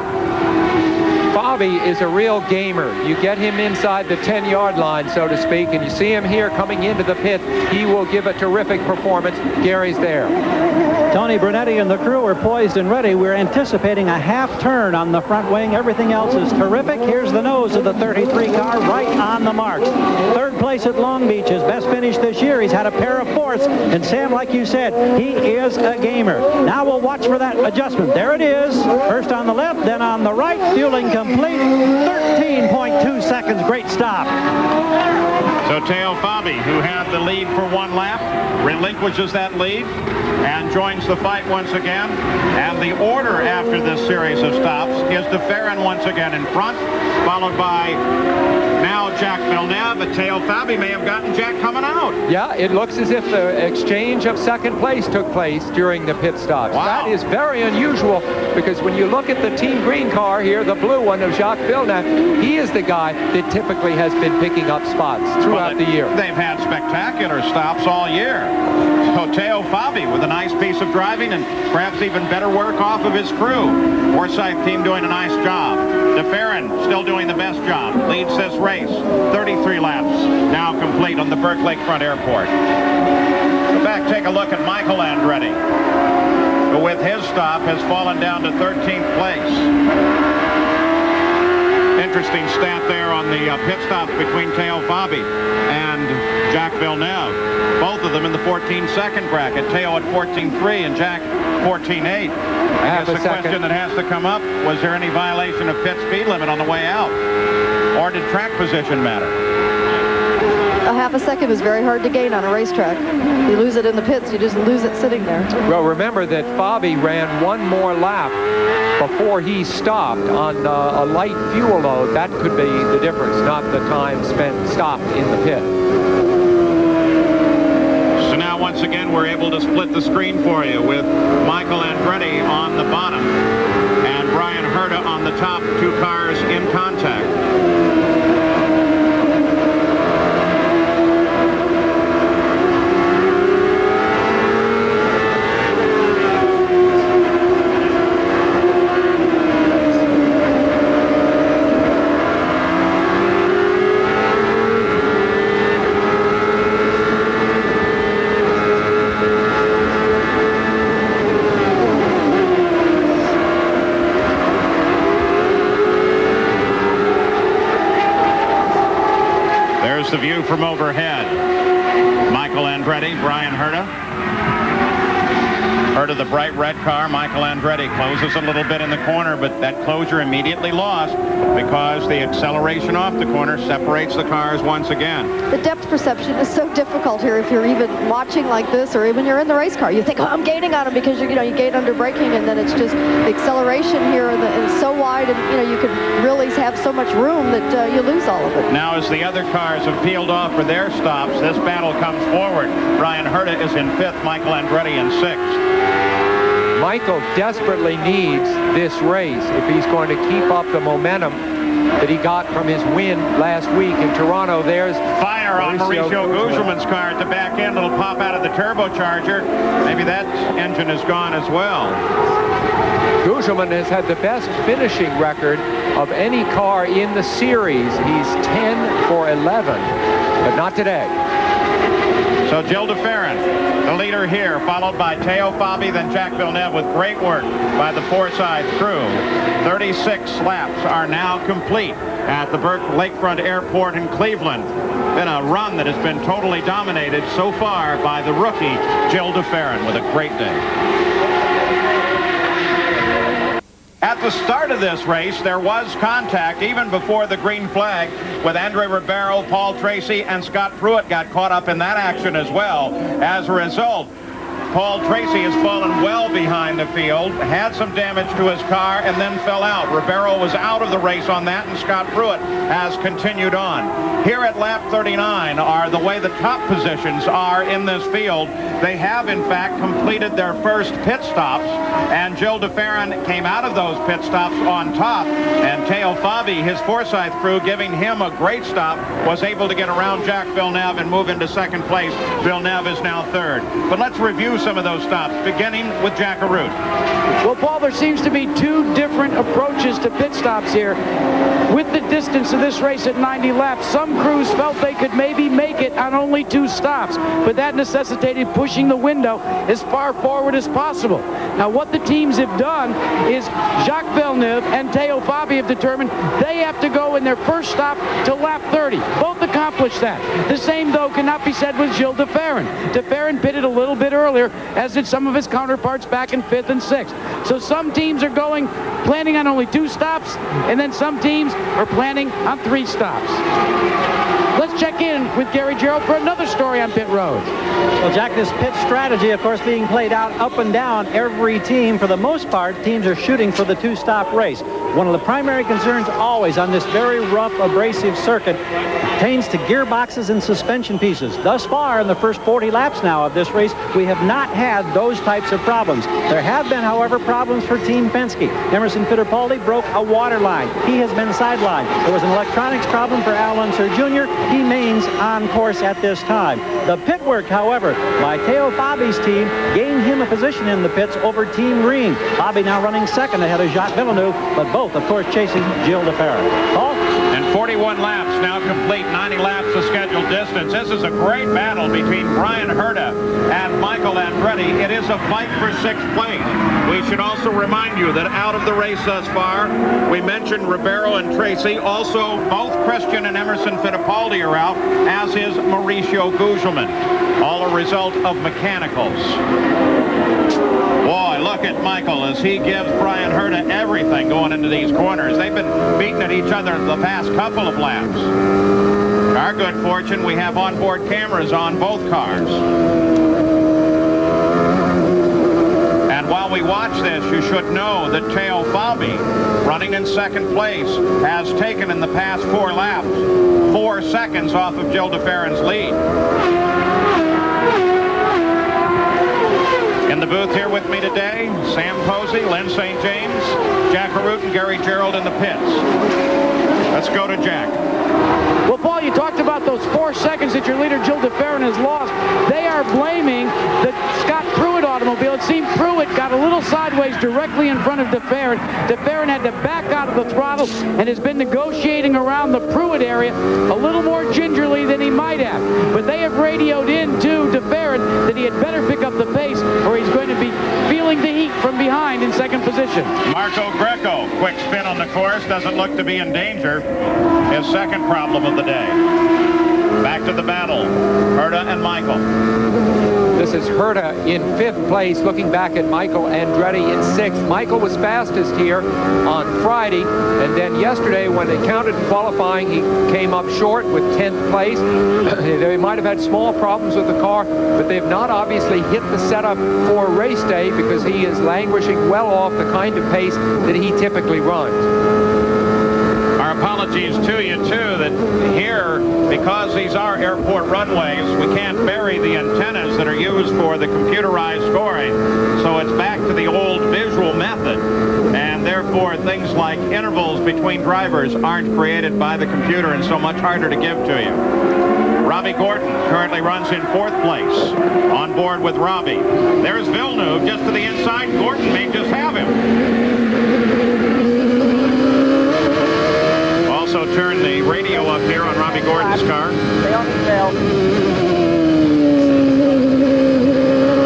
Fabi is a real gamer. You get him inside the 10-yard line, so to speak, and you see him here coming into the pit. He will give a terrific performance. Gary's there. Tony Brunetti and the crew are poised and ready. We're anticipating a half turn on the front wing. Everything else is terrific. Here's the nose of the 33 car right on the marks. Third place at Long Beach, his best finish this year. He's had a pair of fourths. And Sam, like you said, he is a gamer. Now we'll watch for that adjustment. There it is. First on the left, then on the right. Fueling complete. 13.2 seconds. Great stop. So Teo Fabi, who had the lead for one lap, relinquishes that lead and joins the fight once again. And the order after this series of stops is de Ferran once again in front, followed by now Jacques Villeneuve. But Teo Fabi may have gotten Jack coming out. Yeah, it looks as if the exchange of second place took place during the pit stops. Wow. That is very unusual because when you look at the Team Green car here, the blue one of Jacques Villeneuve, he is the guy that typically has been picking up spots throughout the year. They've had spectacular stops all year. So Teo Fabi with a nice piece of driving and perhaps even better work off of his crew. Forsyth team doing a nice job. De Ferran still doing the best job. Leads this race. 33 laps now complete on the Burke Lakefront Airport. Go back, take a look at Michael Andretti, who with his stop has fallen down to 13th place. Interesting stat there on the pit stops between Teo Fabi and Jacques Villeneuve. Both of them in the 14-second bracket. Teo at 14.3 and Jack 14.8. I guess the question that has to come up, was there any violation of pit speed limit on the way out? Or did track position matter? A half a second is very hard to gain on a racetrack. You lose it in the pits, you just lose it sitting there. Well, remember that Fabi ran one more lap before he stopped on a light fuel load. That could be the difference, not the time spent stopped in the pit. So now once again we're able to split the screen for you with Michael Andretti on the bottom and Brian Herta on the top, 2 cars in contact. The view from overhead. Michael Andretti, Brian Herta. Herta, the bright red car. Michael Andretti closes a little bit in the corner, but that closure immediately lost because the acceleration off the corner separates the cars once again. The depth perception is so difficult here if you're even watching like this, or even you're in the race car. You think, oh, I'm gating on him because you gate under braking, and then it's just the acceleration here is so wide, and you could really have so much room that you lose all of it. Now, as the other cars have peeled off for their stops, this battle comes forward. Brian Herta is in 5th, Michael Andretti in 6th. Michael desperately needs this race if he's going to keep up the momentum that he got from his win last week in Toronto. There's fire on Mauricio Gugelmin's car at the back end. It'll pop out of the turbocharger. Maybe that engine is gone as well. Gugelmin has had the best finishing record of any car in the series. He's 10 for 11, but not today. So Gil de Ferran, the leader here, followed by Teo Fabi, then Jacques Villeneuve with great work by the Forsythe crew. 36 laps are now complete at the Burke Lakefront Airport in Cleveland. Been a run that has been totally dominated so far by the rookie Gil de Ferran with a great day. At the start of this race, there was contact even before the green flag with Andre Ribeiro, Paul Tracy, and Scott Pruitt got caught up in that action as well. As a result, Paul Tracy has fallen well behind the field, had some damage to his car, and then fell out. Ribeiro was out of the race on that, and Scott Pruitt has continued on. Here at lap 39 are the way the top positions are in this field. They have, in fact, completed their first pit stops, and Gil de Ferran came out of those pit stops on top, and Teo Fabi, his Forsythe crew, giving him a great stop, was able to get around Jacques Villeneuve and move into 2nd place. Villeneuve is now 3rd. But let's review some of those stops, beginning with Jack Arute. Well, Paul, there seems to be 2 different approaches to pit stops here. With the distance of this race at 90 laps, some crews felt they could maybe make it on only 2 stops, but that necessitated pushing the window as far forward as possible. Now, what the teams have done is Jacques Villeneuve and Teo Fabi have determined they have to go in their first stop to lap 30. Both accomplished that. The same, though, cannot be said with Gil de Ferran. De Ferran pitted a little bit earlier, as did some of his counterparts back in 5th and 6th. So some teams are planning on only 2 stops, and then some teams are planning on 3 stops. Let's check in with Gary Gerald for another story on pit road. Well, Jack, this pit strategy, of course, being played out up and down. Every team, for the most part, teams are shooting for the 2-stop race. One of the primary concerns always on this very rough, abrasive circuit pertains to gearboxes and suspension pieces. Thus far, in the first 40 laps now of this race, we have not had those types of problems. There have been, however, problems for Team Penske. Emerson Fittipaldi broke a water line. He has been sidelined. There was an electronics problem for Al Unser Jr. He remains on course at this time. The pit work, however, by Teo Fabi's team gained him a position in the pits over Team Green. Fabi now running 2nd ahead of Jacques Villeneuve, but both, of course, chasing Gil de Ferran. Paul? And 41 laps now complete, 90 laps of scheduled distance. This is a great battle between Brian Herta and Michael Andretti. It is a fight for 6th place. We should also remind you that out of the race thus far, we mentioned Ribeiro and Tracy. Also, both Christian and Emerson Fittipaldi are out, as is Mauricio Gugelmin. All a result of mechanicals. Boy, look at Michael as he gives Brian Herta everything going into these corners. They've been beating at each other the past couple of laps. Our good fortune, we have onboard cameras on both cars. And while we watch this, you should know that Teo Fabi, running in 2nd place, has taken in the past 4 laps 4 seconds off of Gil de Ferran's lead. In the booth here with me today, Sam Posey, Lynn St. James, Jack Harut and Gary Gerald in the pits. Let's go to Jack. Well, Paul, you talked about those 4 seconds that your leader, Jill DeFerrin, has lost. They are blaming the Scott Pruitt automobile. It seemed Pruitt got a little sideways directly in front of DeFerrin. DeFerrin had to back out of the throttle and has been negotiating around the Pruitt area a little more gingerly than he might have. But they have radioed in to DeFerrin that he had better pick up the pace or he's going to be feeling the heat from behind in second position. Marco Greco, quick spin on the course, doesn't look to be in danger. His second problem of the day. Back to the battle, Herta and Michael. This is Herta in 5th place, looking back at Michael Andretti in 6th. Michael was fastest here on Friday, and then yesterday, when they counted in qualifying, he came up short with 10th place. They might have had small problems with the car, but they've not obviously hit the setup for race day because he is languishing well off the kind of pace that he typically runs. Our apologies to you, too, that here, because these are airport runways, we can't bury the antennas that are used for the computerized scoring. So it's back to the old visual method. And therefore, things like intervals between drivers aren't created by the computer and so much harder to give to you. Robbie Gordon currently runs in 4th place on board with Robbie. There's Villeneuve just to the inside. Gordon may just have him. Also turn the radio up here on Robbie Gordon's car.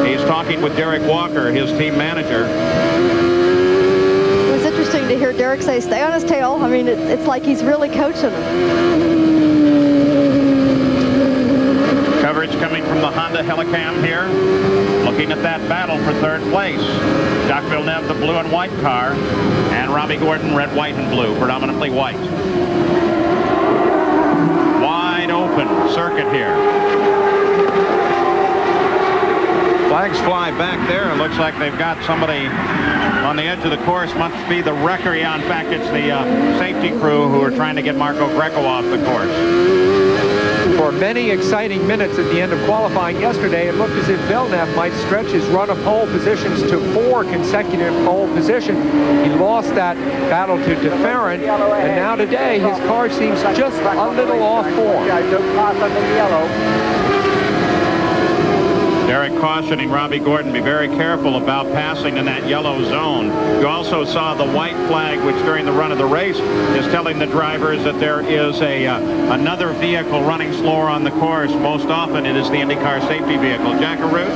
He's talking with Derek Walker, his team manager. It's interesting to hear Derek say, stay on his tail. I mean, it's like he's really coaching him. Coverage coming from the Honda Helicam here. Looking at that battle for 3rd place. Jacques Villeneuve, the blue and white car, and Robbie Gordon, red, white, and blue, predominantly white. Wide open circuit here. Flags fly back there. It looks like they've got somebody on the edge of the course. Must be the wrecker. In fact, it's the safety crew who are trying to get Marco Greco off the course. For many exciting minutes at the end of qualifying yesterday, it looked as if Villeneuve might stretch his run of pole positions to 4 consecutive pole positions. He lost that battle to DeFerrin, and now today his car seems just a little off form. Derek cautioning Robbie Gordon, be very careful about passing in that yellow zone. You also saw the white flag, which during the run of the race is telling the drivers that there is another vehicle running slower on the course. Most often it is the IndyCar safety vehicle. Jack Harut?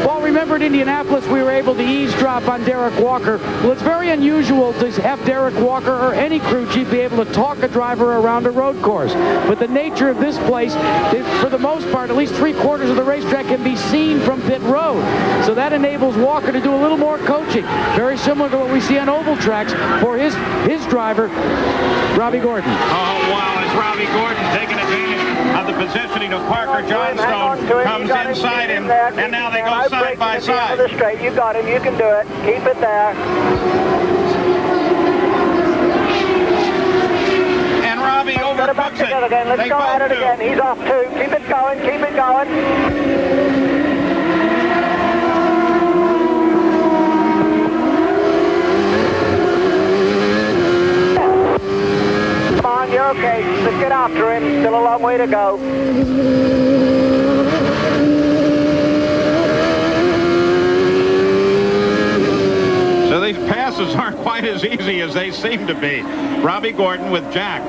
Well, remember at Indianapolis we were able to eavesdrop on Derek Walker. Well, it's very unusual to have Derek Walker or any crew chief be able to talk a driver around a road course. But the nature of this place, for the most part, at least 3/4 of the racetrack can be seen from pit road. So that enables Walker to do a little more coaching. Very similar to what we see on oval tracks for his driver, Robbie Gordon. Oh, wow, it's Robbie Gordon taking advantage of the positioning of Parker Johnstone. Comes inside him, and now they go side by side. You got him. You can do it. Keep it there. And Robbie overcooks it. Again. Let's go at it again. He's off too. Keep it going. Keep it going. You're okay. Let's get after him. Still a long way to go. So these passes aren't quite as easy as they seem to be. Robbie Gordon with Jack,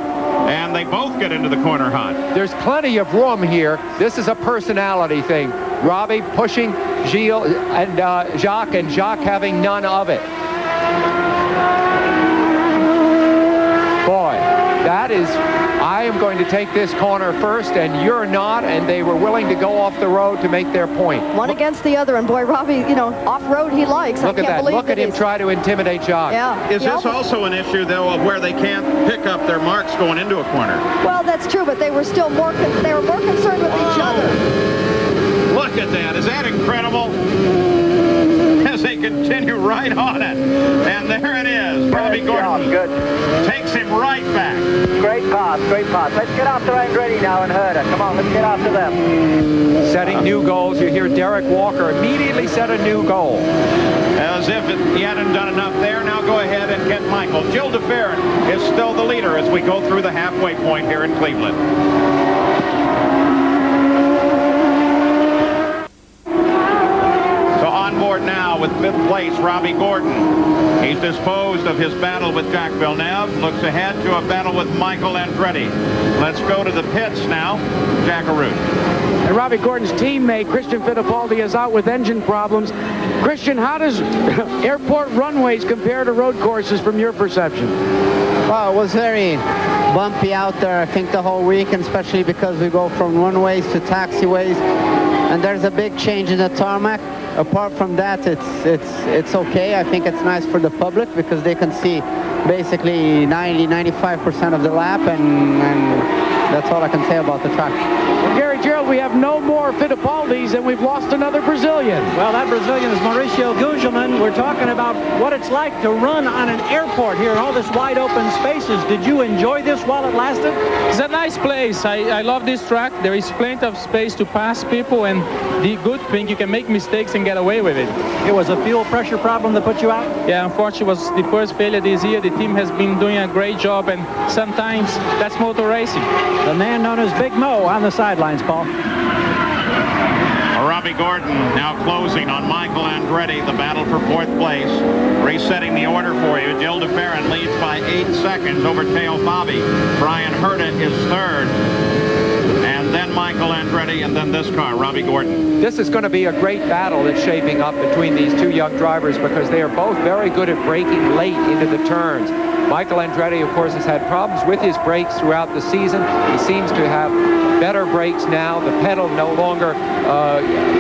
and they both get into the corner hot. There's plenty of room here. This is a personality thing. Robbie pushing Gilles and Jacques, and Jacques having none of it. Boy, that is, I am going to take this corner first and you're not, and they were willing to go off the road to make their point. One against the other, and boy, Robbie, you know, off-road he likes. Look at that. Look at him try to intimidate Jacques. Yeah. Is this also an issue, though, of where they can't pick up their marks going into a corner? Well, that's true, but they were still more concerned with each other. Look at that. Is that incredible? As they continue right on it. And there it is. Robbie Gordon takes him right back. Great pass, great pass. Let's get after Andretti now and Herta. Come on, let's get after them. Setting new goals. You hear Derek Walker immediately set a new goal. as if he hadn't done enough there. Now go ahead and get Michael. Jill DeFerrin is still the leader as we go through the halfway point here in Cleveland. So on board now with 5th place, Robbie Gordon. He's disposed of his battle with Jacques Villeneuve. Looks ahead to a battle with Michael Andretti. Let's go to the pits now. Jack Arute. And Robbie Gordon's teammate, Christian Fittipaldi, is out with engine problems. Christian, how does airport runways compare to road courses from your perception? Well, it was very bumpy out there, I think, the whole week, and especially because we go from runways to taxiways, and there's a big change in the tarmac. Apart from that, it's okay. I think it's nice for the public because they can see basically 90-95% of the lap, and that's all I can say about the track. Well, Gary Gerald, we have no more Fittipaldis, and we've lost another Brazilian. Well, that Brazilian is Mauricio Gugelmin. We're talking about what it's like to run on an airport here in all this wide open spaces. Did you enjoy this while it lasted? It's a nice place. I love this track. There is plenty of space to pass people, and the good thing, you can make mistakes and get away with it. It was a fuel pressure problem that put you out? Yeah, unfortunately, it was the first failure this year. The team has been doing a great job, and sometimes that's motor racing. The man known as Big Mo on the sidelines, Paul. Robbie Gordon now closing on Michael Andretti, the battle for 4th place. Resetting the order for you. Jill DeFerrin leads by 8 seconds over Teo Fabi. Brian Herta is 3rd. And then Michael Andretti, and then this car, Robbie Gordon. This is going to be a great battle that's shaping up between these two young drivers because they are both very good at braking late into the turns. Michael Andretti, of course, has had problems with his brakes throughout the season. He seems to have better brakes now. The pedal no longer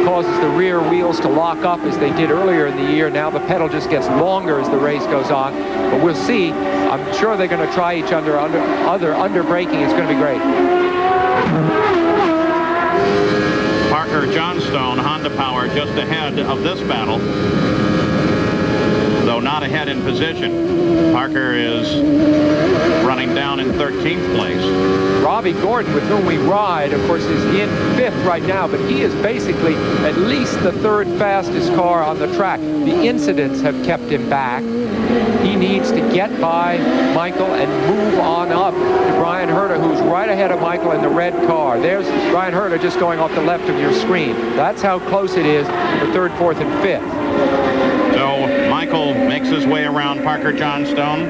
causes the rear wheels to lock up as they did earlier in the year. Now the pedal just gets longer as the race goes on. But we'll see. I'm sure they're going to try each other under braking. It's going to be great. Parker Johnstone, Honda Power, just ahead of this battle. Though not ahead in position. Parker is running down in 13th place. Robbie Gordon, with whom we ride, of course, is in 5th right now, but he is basically at least the 3rd fastest car on the track. The incidents have kept him back. He needs to get by Michael and move on up to Brian Herta, who's right ahead of Michael in the red car. There's Brian Herta just going off the left of your screen. That's how close it is for 3rd, 4th, and 5th. So Michael makes his way around Parker Johnstone,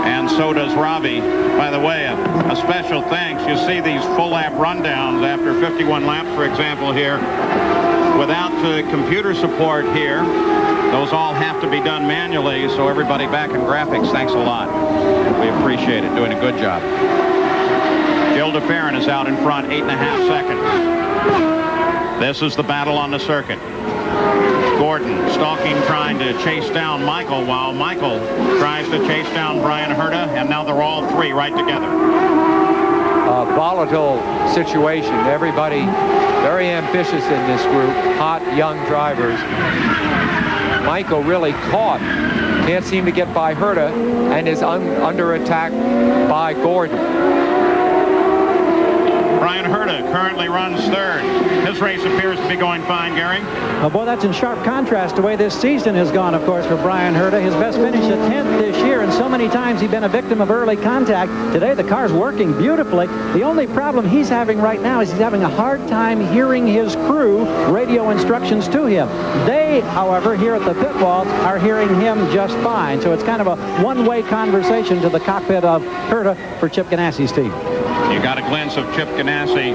and so does Robbie. By the way, a special thanks. You see these full lap rundowns after 51 laps, for example, here. Without computer support here, those all have to be done manually, so everybody back in graphics, thanks a lot. We appreciate it. Doing a good job. Jill DeFerrin is out in front, 8.5 seconds. This is the battle on the circuit. Gordon stalking, trying to chase down Michael, while Michael tries to chase down Brian Herta, and now they're all three right together. A volatile situation. Everybody very ambitious in this group. Hot, young drivers. Michael really caught. Can't seem to get by Herta, and is under attack by Gordon. Brian Herta currently runs 3rd. His race appears to be going fine, Gary. Well, boy, that's in sharp contrast to the way this season has gone, of course, for Brian Herta. His best finish at 10th this year, and so many times he's been a victim of early contact. Today, the car's working beautifully. The only problem he's having right now is he's having a hard time hearing his crew radio instructions to him. They, however, here at the pit wall, are hearing him just fine. So it's kind of a one-way conversation to the cockpit of Herta for Chip Ganassi's team. You got a glimpse of Chip Ganassi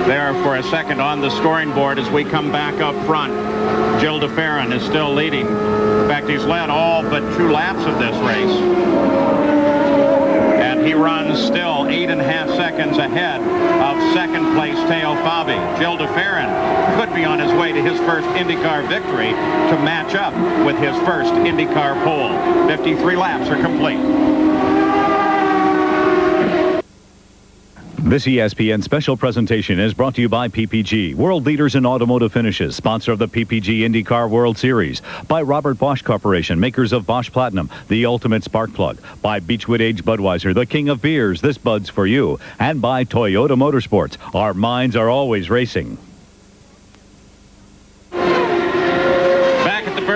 there for a second on the scoring board as we come back up front. Jill DeFerrin is still leading. In fact, he's led all but 2 laps of this race. And he runs still 8.5 seconds ahead of 2nd place Teo Fabi. Jill DeFerrin could be on his way to his first IndyCar victory to match up with his first IndyCar pole. 53 laps are complete. This ESPN special presentation is brought to you by PPG, world leaders in automotive finishes, sponsor of the PPG IndyCar World Series, by Robert Bosch Corporation, makers of Bosch Platinum, the ultimate spark plug, by Beechwood Age Budweiser, the king of beers, this Bud's for you, and by Toyota Motorsports. Our minds are always racing.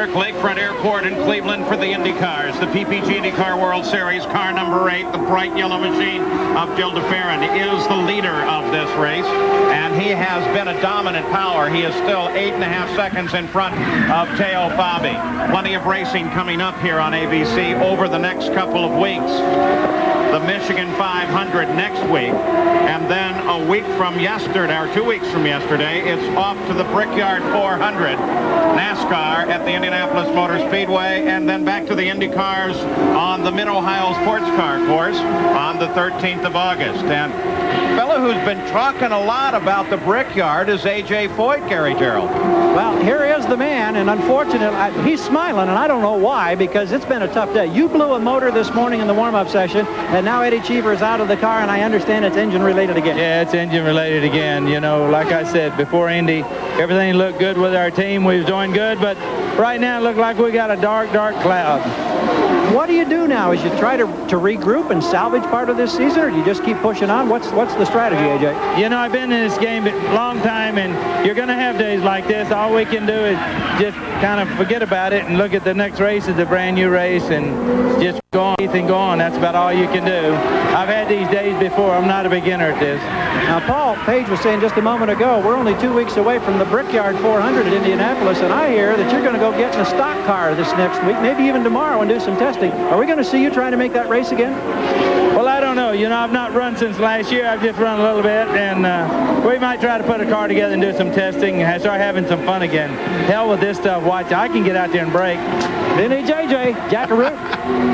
Newark Lakefront Airport in Cleveland for the Indy cars. The PPG IndyCar World Series, car number 8, the bright yellow machine of Gil DeFerrin, is the leader of this race, and he has been a dominant power. He is still 8.5 seconds in front of Teo Fabi. Plenty of racing coming up here on ABC over the next couple of weeks. The Michigan 500 next week, and then a week from yesterday, or 2 weeks from yesterday, it's off to the Brickyard 400 NASCAR at the Indianapolis Motor Speedway, and then back to the Indy cars on the Mid-Ohio Sports Car course on the 13th of August. And the fellow who's been talking a lot about the Brickyard is A.J. Foyt, Gary Gerald. Well, here is the man, and unfortunately, he's smiling, and I don't know why, because it's been a tough day. You blew a motor this morning in the warm-up session, and now Eddie Cheever is out of the car, and I understand it's engine-related again. Yeah, it's engine-related again. You know, like I said, before Indy, everything looked good with our team. We was doing good, but right now it looked like we got a dark, dark cloud. What do you do now? Is you try to regroup and salvage part of this season, or do you just keep pushing on? What's the strategy, AJ? You know, I've been in this game a long time, and you're going to have days like this. All we can do is just kind of forget about it and look at the next race as a brand new race and just go on and go on. That's about all you can do. I've had these days before. I'm not a beginner at this. Now, Paul Page was saying just a moment ago, we're only 2 weeks away from the Brickyard 400 at Indianapolis, and I hear that you're going to go get in a stock car this next week, maybe even tomorrow, and do some testing. Are we going to see you trying to make that race again? Well, I don't know. You know, I've not run since last year. I've just run a little bit, and we might try to put a car together and do some testing and start having some fun again. Hell with this stuff. Watch, I can get out there and brake. Vinny JJ, Jackaroo.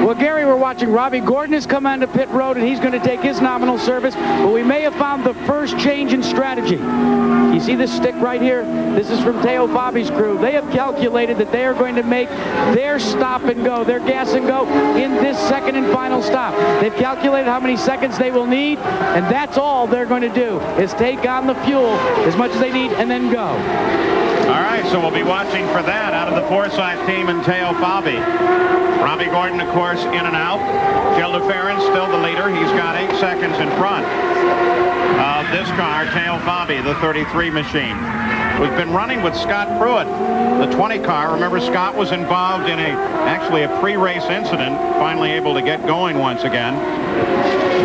Well, Gary, we're watching Robbie Gordon has come onto pit road, and he's going to take his nominal service, but we may have found the first change in strategy. You see this stick right here? This is from Teo Fabi's crew. They have calculated that they are going to make their stop and go, their gas and go, in this second and final stop. They've calculated how many seconds they will need, and that's all they're going to do, is take on the fuel as much as they need and then go. All right, so we'll be watching for that out of the Forsythe team and Teo Fabi. Robbie Gordon, of course, in and out. Gil DeFerrin still the leader. He's got 8 seconds in front of this car, Teo Fabi, the 33 machine. We've been running with Scott Pruitt, the 20 car. Remember, Scott was involved in actually a pre-race incident, finally able to get going once again.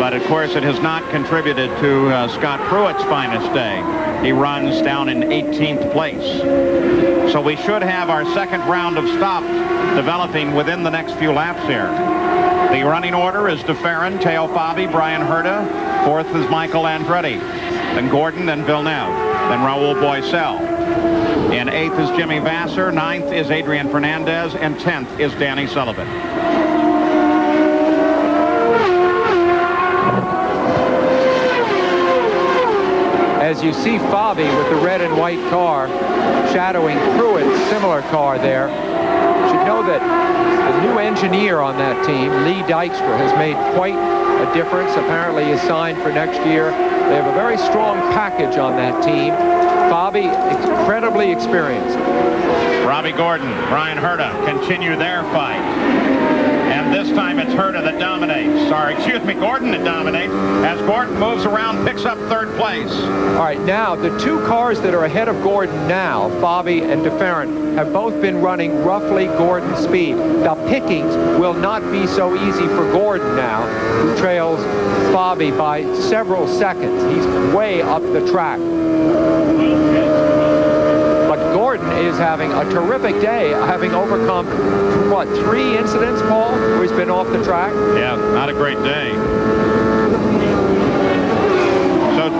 But, of course, it has not contributed to Scott Pruitt's finest day. He runs down in 18th place. So we should have our second round of stops developing within the next few laps here. The running order is DeFerrin, Teo Fabi, Brian Herta. 4th is Michael Andretti. Then Gordon, then Villeneuve. Then Raul Boesel. In 8th is Jimmy Vasser. 9th is Adrian Fernandez. And 10th is Danny Sullivan. As you see Fabi with the red and white car shadowing Pruitt's similar car there, you should know that the new engineer on that team, Lee Dykstra, has made quite a difference. Apparently is signed for next year. They have a very strong package on that team. Fabi, incredibly experienced. Robbie Gordon, Brian Herta continue their fight. And this time it's Herta that dominates. Gordon that dominates as Gordon moves around, picks up 3rd place. All right, now the 2 cars that are ahead of Gordon now, Fabi and DeFerrin, have both been running roughly Gordon's speed. Now pickings will not be so easy for Gordon now, who trails Fabi by several seconds. He's way up the track. Gordon is having a terrific day, having overcome, what, 3 incidents, Paul, where he's been off the track? Yeah, not a great day. So,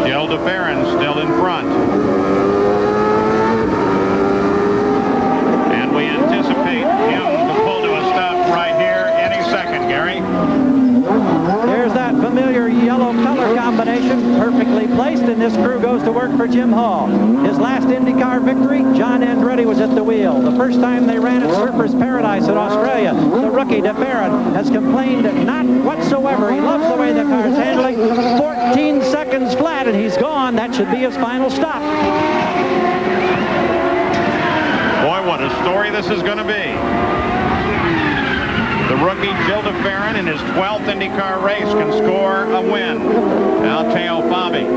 Gil DeFerrin still in front. And we anticipate him to pull to a stop right here any second, Gary. There's that familiar yellow color combination, perfectly placed, and this crew goes to work for Jim Hall. His last IndyCar victory, John Andretti was at the wheel. The first time they ran at Surfers Paradise in Australia, the rookie DeFerrin has complained not whatsoever. He loves the way the car's handling. 14 seconds flat, and he's gone. That should be his final stop. Boy, what a story this is going to be. The rookie Gil DeFerrin in his 12th IndyCar race can score a win. Now Teo Fabi.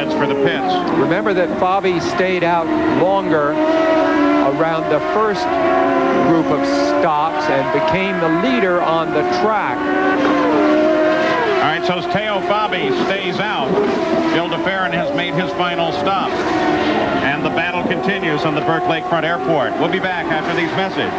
heads for the pits. Remember that Fabi stayed out longer around the first group of stops and became the leader on the track. All right, so Teo Fabi stays out. Gil de Ferran has made his final stop. And the battle continues on the Burke Lakefront Airport. We'll be back after these messages.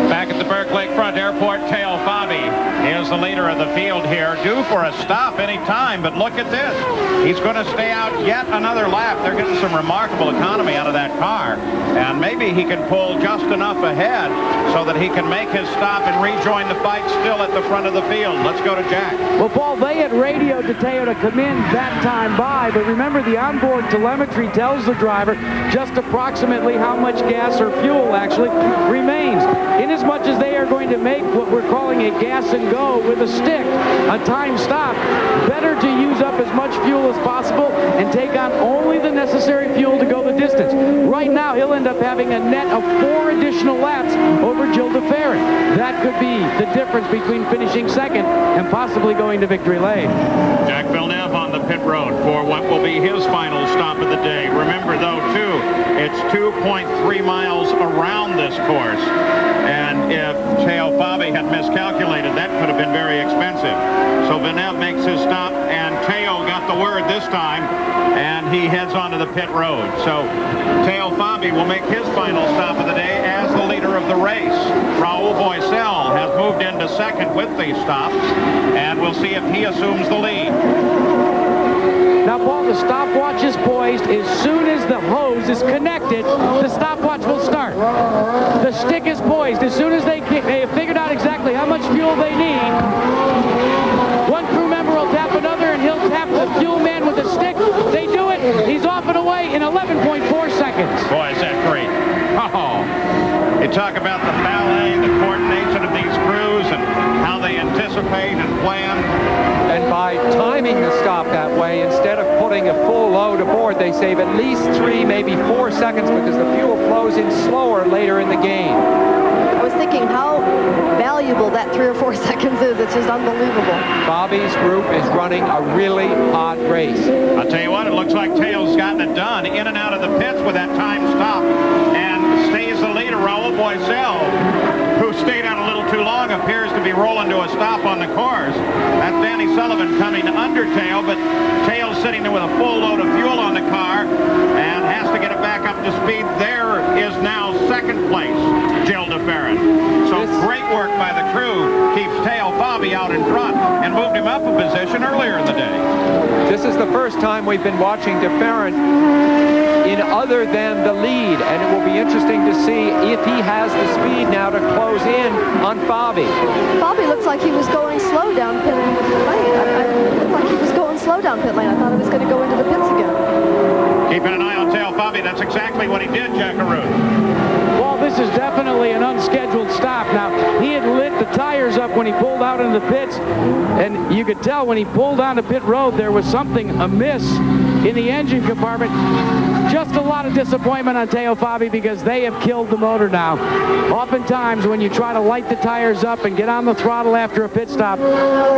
Back at the Burke Lakefront Airport, Teo Fabi is the leader of the field here, due for a stop any time, but look at this. He's going to stay out yet another lap. They're getting some remarkable economy out of that car, and maybe he can pull just enough ahead so that he can make his stop and rejoin the fight still at the front of the field. Let's go to Jack. Well, Paul, they had radioed to Teo to come in that time by, but remember the onboard telemetry tells the driver just approximately how much gas or fuel actually remains. Inasmuch as they are going to make what we're calling a gas and go with a stick, a time stop, better to use up as much fuel as possible and take on only the necessary fuel to go the distance. Right now, he'll end up having a net of 4 additional laps over Gil de Ferran. That could be the difference between finishing second and possibly going to victory lane. Jack Villeneuve on the pit road for what will be his final stop of the day. Remember, though, too, it's 2.3 miles around this course. And if Teo Fabi had miscalculated, that could have been very expensive. So Villeneuve makes his stop, and Teo got the word this time, and he heads onto the pit road. So Teo Fabi will make his final stop of the day as the leader of the race. Raul Boisel has moved into second with these stops, and we'll see if he assumes the lead. Now, Paul, the stopwatch is poised. As soon as the hose is connected, the stopwatch will start. The stick is poised. As soon as they have figured out exactly how much fuel they need, one crew member will tap another, and he'll tap the fuel man with a stick. They do it. He's off and away in 11.4 seconds. Boy, is that great. Oh, you talk about the ballet, the coordination of these crews, and how they anticipate and plan. And by timing the stop that way, instead of putting a full load aboard, they save at least 3, maybe 4 seconds because the fuel flows in slower later in the game. I was thinking how valuable that 3 or 4 seconds is. It's just unbelievable. Fabi's group is running a really hot race. I'll tell you what, it looks like Teo's gotten it done in and out of the pits with that time stop, and stays the leader. Raul Boisel, who stayed out a little too long, appears to be rolling to a stop on the course. That's Danny Sullivan coming under Teo, but Teo's sitting there with a full load of fuel on the car and has to get it back up to speed. There is now second place, Gil de Ferran. So great work by the crew keeps Teo Fabi out in front and moved him up a position earlier in the day. This is the first time we've been watching de Ferran in other than the lead, and it will be interesting to see if he has the speed now to close in on Fabi. Fabi looks like he was going slow down pit lane. It looked like he was going slow down pit lane. I thought he was going to go into the pits again. Keeping an eye on Teo Fabi. That's exactly what he did, Jackaroo. Well, this is definitely an unscheduled stop. Now, he had lit the tires up when he pulled out into the pits, and you could tell when he pulled onto pit road there was something amiss in the engine compartment. Just a lot of disappointment on Teo Fabi because they have killed the motor now. Oftentimes, when you try to light the tires up and get on the throttle after a pit stop,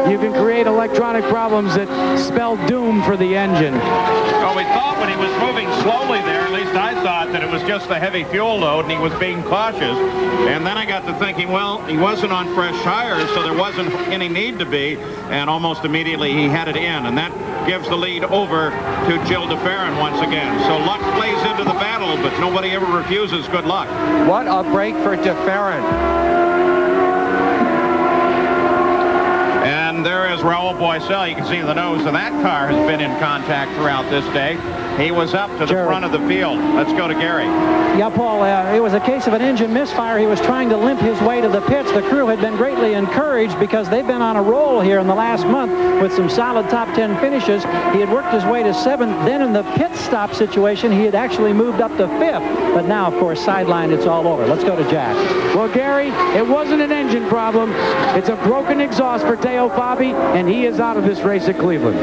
you can create electronic problems that spell doom for the engine. Well, we thought when he was moving slowly there, at least I thought that it was just the heavy fuel load and he was being cautious. And then I got to thinking, well, he wasn't on fresh tires, so there wasn't any need to be. And almost immediately he had it in. And that gives the lead over to Gil de Ferran once again. So luck plays into the battle, but nobody ever refuses good luck. What a break for de Ferran. And there is Raul Boisel. You can see the nose of that car has been in contact throughout this day. He was up to the front of the field. Let's go to Gary. Yeah, Paul, it was a case of an engine misfire. He was trying to limp his way to the pits. The crew had been greatly encouraged because they've been on a roll here in the last month with some solid top 10 finishes. He had worked his way to 7th. Then in the pit stop situation, he had actually moved up to 5th. But now, of course, sidelined, it's all over. Let's go to Jack. Well, Gary, it wasn't an engine problem. It's a broken exhaust for Teo Fabi, and he is out of this race at Cleveland.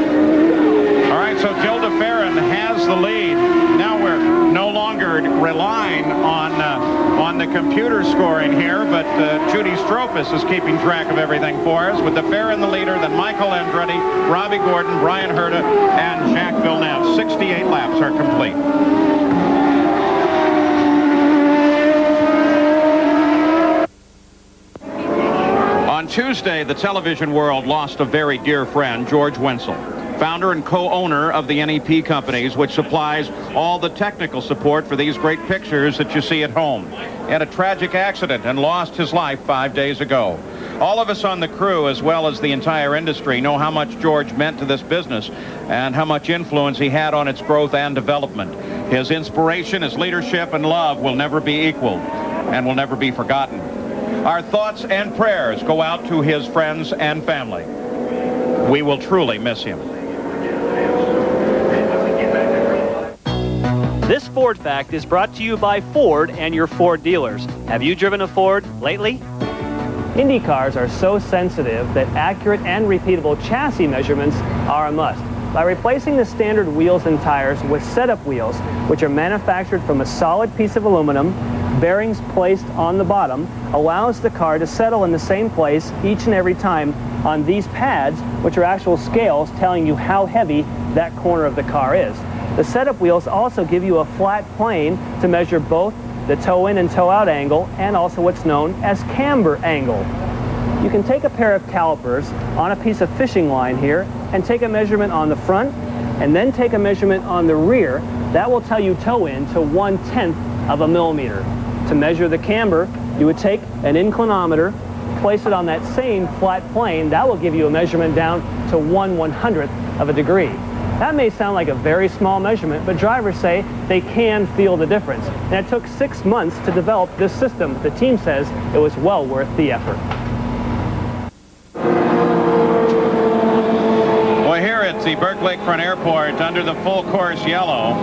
All right, so Gil de Ferran has the lead. Now we're no longer relying on the computer scoring here, but Judy Stropus is keeping track of everything for us, with DeFer in the leader, then Michael Andretti, Robbie Gordon, Brian Herta, and Jacques Villeneuve. 68 laps are complete. On Tuesday, the television world lost a very dear friend, George Wenzel, founder and co-owner of the NEP companies, which supplies all the technical support for these great pictures that you see at home. He had a tragic accident and lost his life 5 days ago. All of us on the crew, as well as the entire industry, know how much George meant to this business and how much influence he had on its growth and development. His inspiration, his leadership, and love will never be equaled and will never be forgotten. Our thoughts and prayers go out to his friends and family. We will truly miss him. This Ford Fact is brought to you by Ford and your Ford dealers. Have you driven a Ford lately? Indy cars are so sensitive that accurate and repeatable chassis measurements are a must. By replacing the standard wheels and tires with setup wheels, which are manufactured from a solid piece of aluminum, bearings placed on the bottom allows the car to settle in the same place each and every time on these pads, which are actual scales telling you how heavy that corner of the car is. The setup wheels also give you a flat plane to measure both the toe-in and toe-out angle and also what's known as camber angle. You can take a pair of calipers on a piece of fishing line here and take a measurement on the front and then take a measurement on the rear. That will tell you toe-in to 1/10 of a millimeter. To measure the camber, you would take an inclinometer, place it on that same flat plane. That will give you a measurement down to 1/100th of a degree. That may sound like a very small measurement, but drivers say they can feel the difference. And it took 6 months to develop this system. The team says it was well worth the effort. Well, here at the Burke Lakefront Airport, under the full course yellow,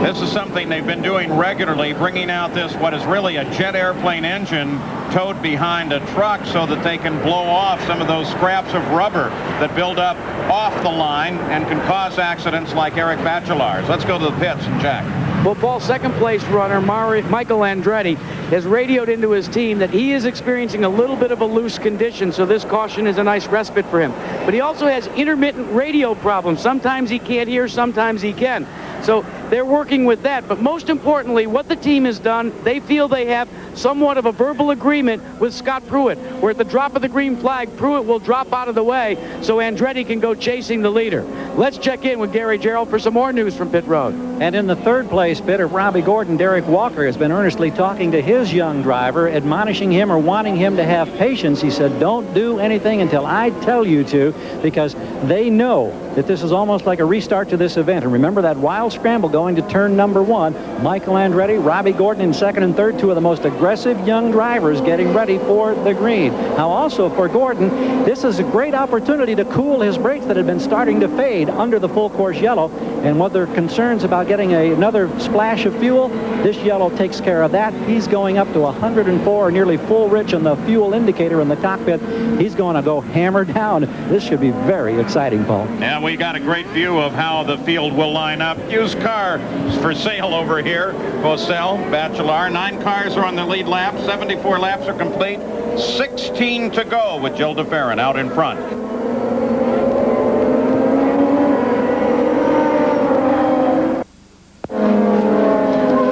this is something they've been doing regularly, bringing out this, what is really a jet airplane engine towed behind a truck so that they can blow off some of those scraps of rubber that build up off the line and can cause accidents like Eric Bachelar's. Let's go to the pits and Jack. Well, Paul, second place runner Michael Andretti has radioed into his team that he is experiencing a little bit of a loose condition, so this caution is a nice respite for him. But he also has intermittent radio problems. Sometimes he can't hear, sometimes he can. So they're working with that. But most importantly, what the team has done, they feel they have somewhat of a verbal agreement with Scott Pruitt, where at the drop of the green flag, Pruitt will drop out of the way so Andretti can go chasing the leader. Let's check in with Gary Gerald for some more news from pit road. And in the third place pit of Robbie Gordon, Derek Walker has been earnestly talking to his young driver, admonishing him or wanting him to have patience. He said, don't do anything until I tell you to, because they know that this is almost like a restart to this event. And remember that wild scramble going to turn number 1. Michael Andretti, Robbie Gordon in second and third, two of the most aggressive young drivers getting ready for the green. Now also for Gordon, this is a great opportunity to cool his brakes that had been starting to fade under the full course yellow. And what their concerns about getting another splash of fuel, this yellow takes care of that. He's going up to 104, nearly full rich on the fuel indicator in the cockpit. He's going to go hammer down. This should be very exciting, Paul. And we got a great view of how the field will line up. Used car for sale over here. Bosell, Bachelor. 9 cars are on the lead lap. 74 laps are complete. 16 to go with Joe DeFerrin out in front.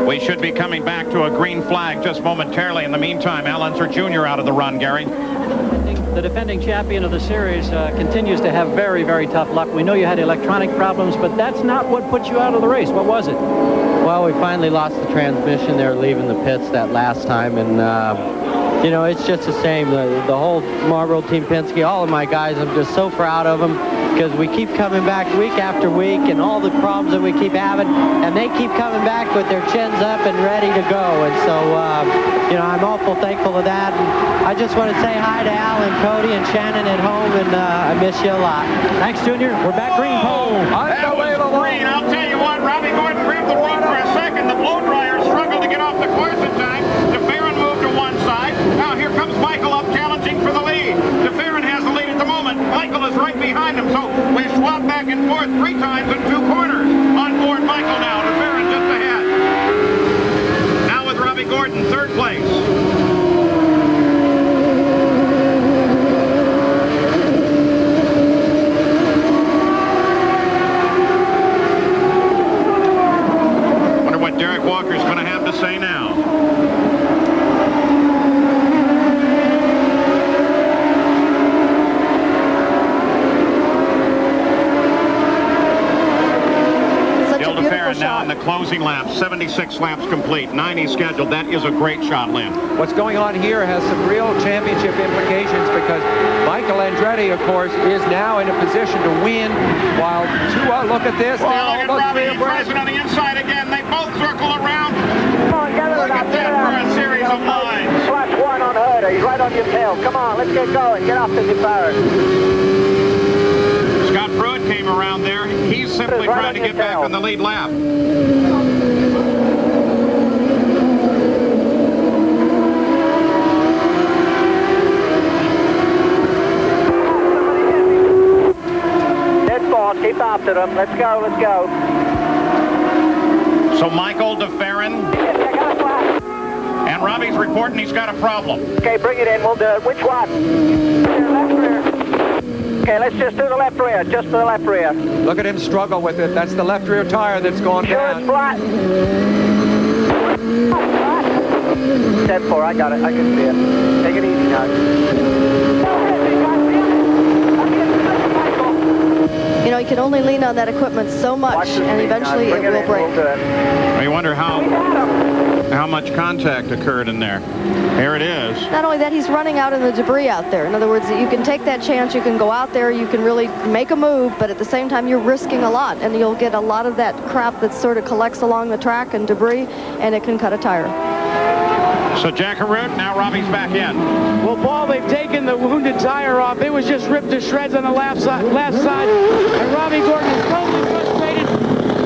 We should be coming back to a green flag just momentarily. In the meantime, Al Unser Jr. out of the run, Gary. The defending champion of the series continues to have very, very tough luck. We know you had electronic problems, but that's not what put you out of the race. What was it? Well, we finally lost the transmission there leaving the pits that last time, and you know, it's just the same. The whole Marlboro Team Penske, all of my guys, I'm just so proud of them, because we keep coming back week after week, and all the problems that we keep having, and they keep coming back with their chins up and ready to go. And so, you know, I'm awful thankful of that. And I just want to say hi to Al and Cody and Shannon at home, and I miss you a lot. Thanks, Junior. We're back green, Paul. That was green. I'll tell you what, Robbie Gordon grabbed the rope for a second. The blow dryer struggled to get off the course in time. DeFerrin moved to one side. Now here comes Michael up challenging for the lead. DeFerrin has the lead at the moment. Michael is right behind him, so we swap back and forth 3 times in 2 corners. On board Michael now. DeFerrin just ahead. Gordon, third place. Wonder what Derek Walker's going to have to say now. Now in the closing laps, 76 laps complete, 90 scheduled. That is a great shot, Lynn. What's going on here has some real championship implications because Michael Andretti, of course, is now in a position to win while look at this. Oh, look at Robbie pressing on the inside again. They both circle around. Come on, get it look at that for a series of lines. Slash one on Herder. He's right on your tail. Come on, let's get going. Get off the Farron. Scott Pruitt came around there. He's simply trying to get back on the lead lap. Dead force. Keep after them. Let's go. Let's go. So Michael DeFerrin. And Robbie's reporting he's got a problem. Okay, bring it in. We'll do it. Which one? Left rear. Okay, let's just do the left rear, just the left rear. Look at him struggle with it. That's the left rear tire that's gone down. It's flat. Dead for, I got it. I can see it. Take it easy now. You know, you can only lean on that equipment so much, and eventually it will break. I wonder how much contact occurred in there. Here it is. Not only that, he's running out in the debris out there. In other words, you can take that chance, you can go out there, you can really make a move, but at the same time, you're risking a lot, and you'll get a lot of that crap that sort of collects along the track and debris, and it can cut a tire. So Jack Arute, now Robbie's back in. Well, Paul, they've taken the wounded tire off. It was just ripped to shreds on the left side, and Robbie Gordon is totally frustrated.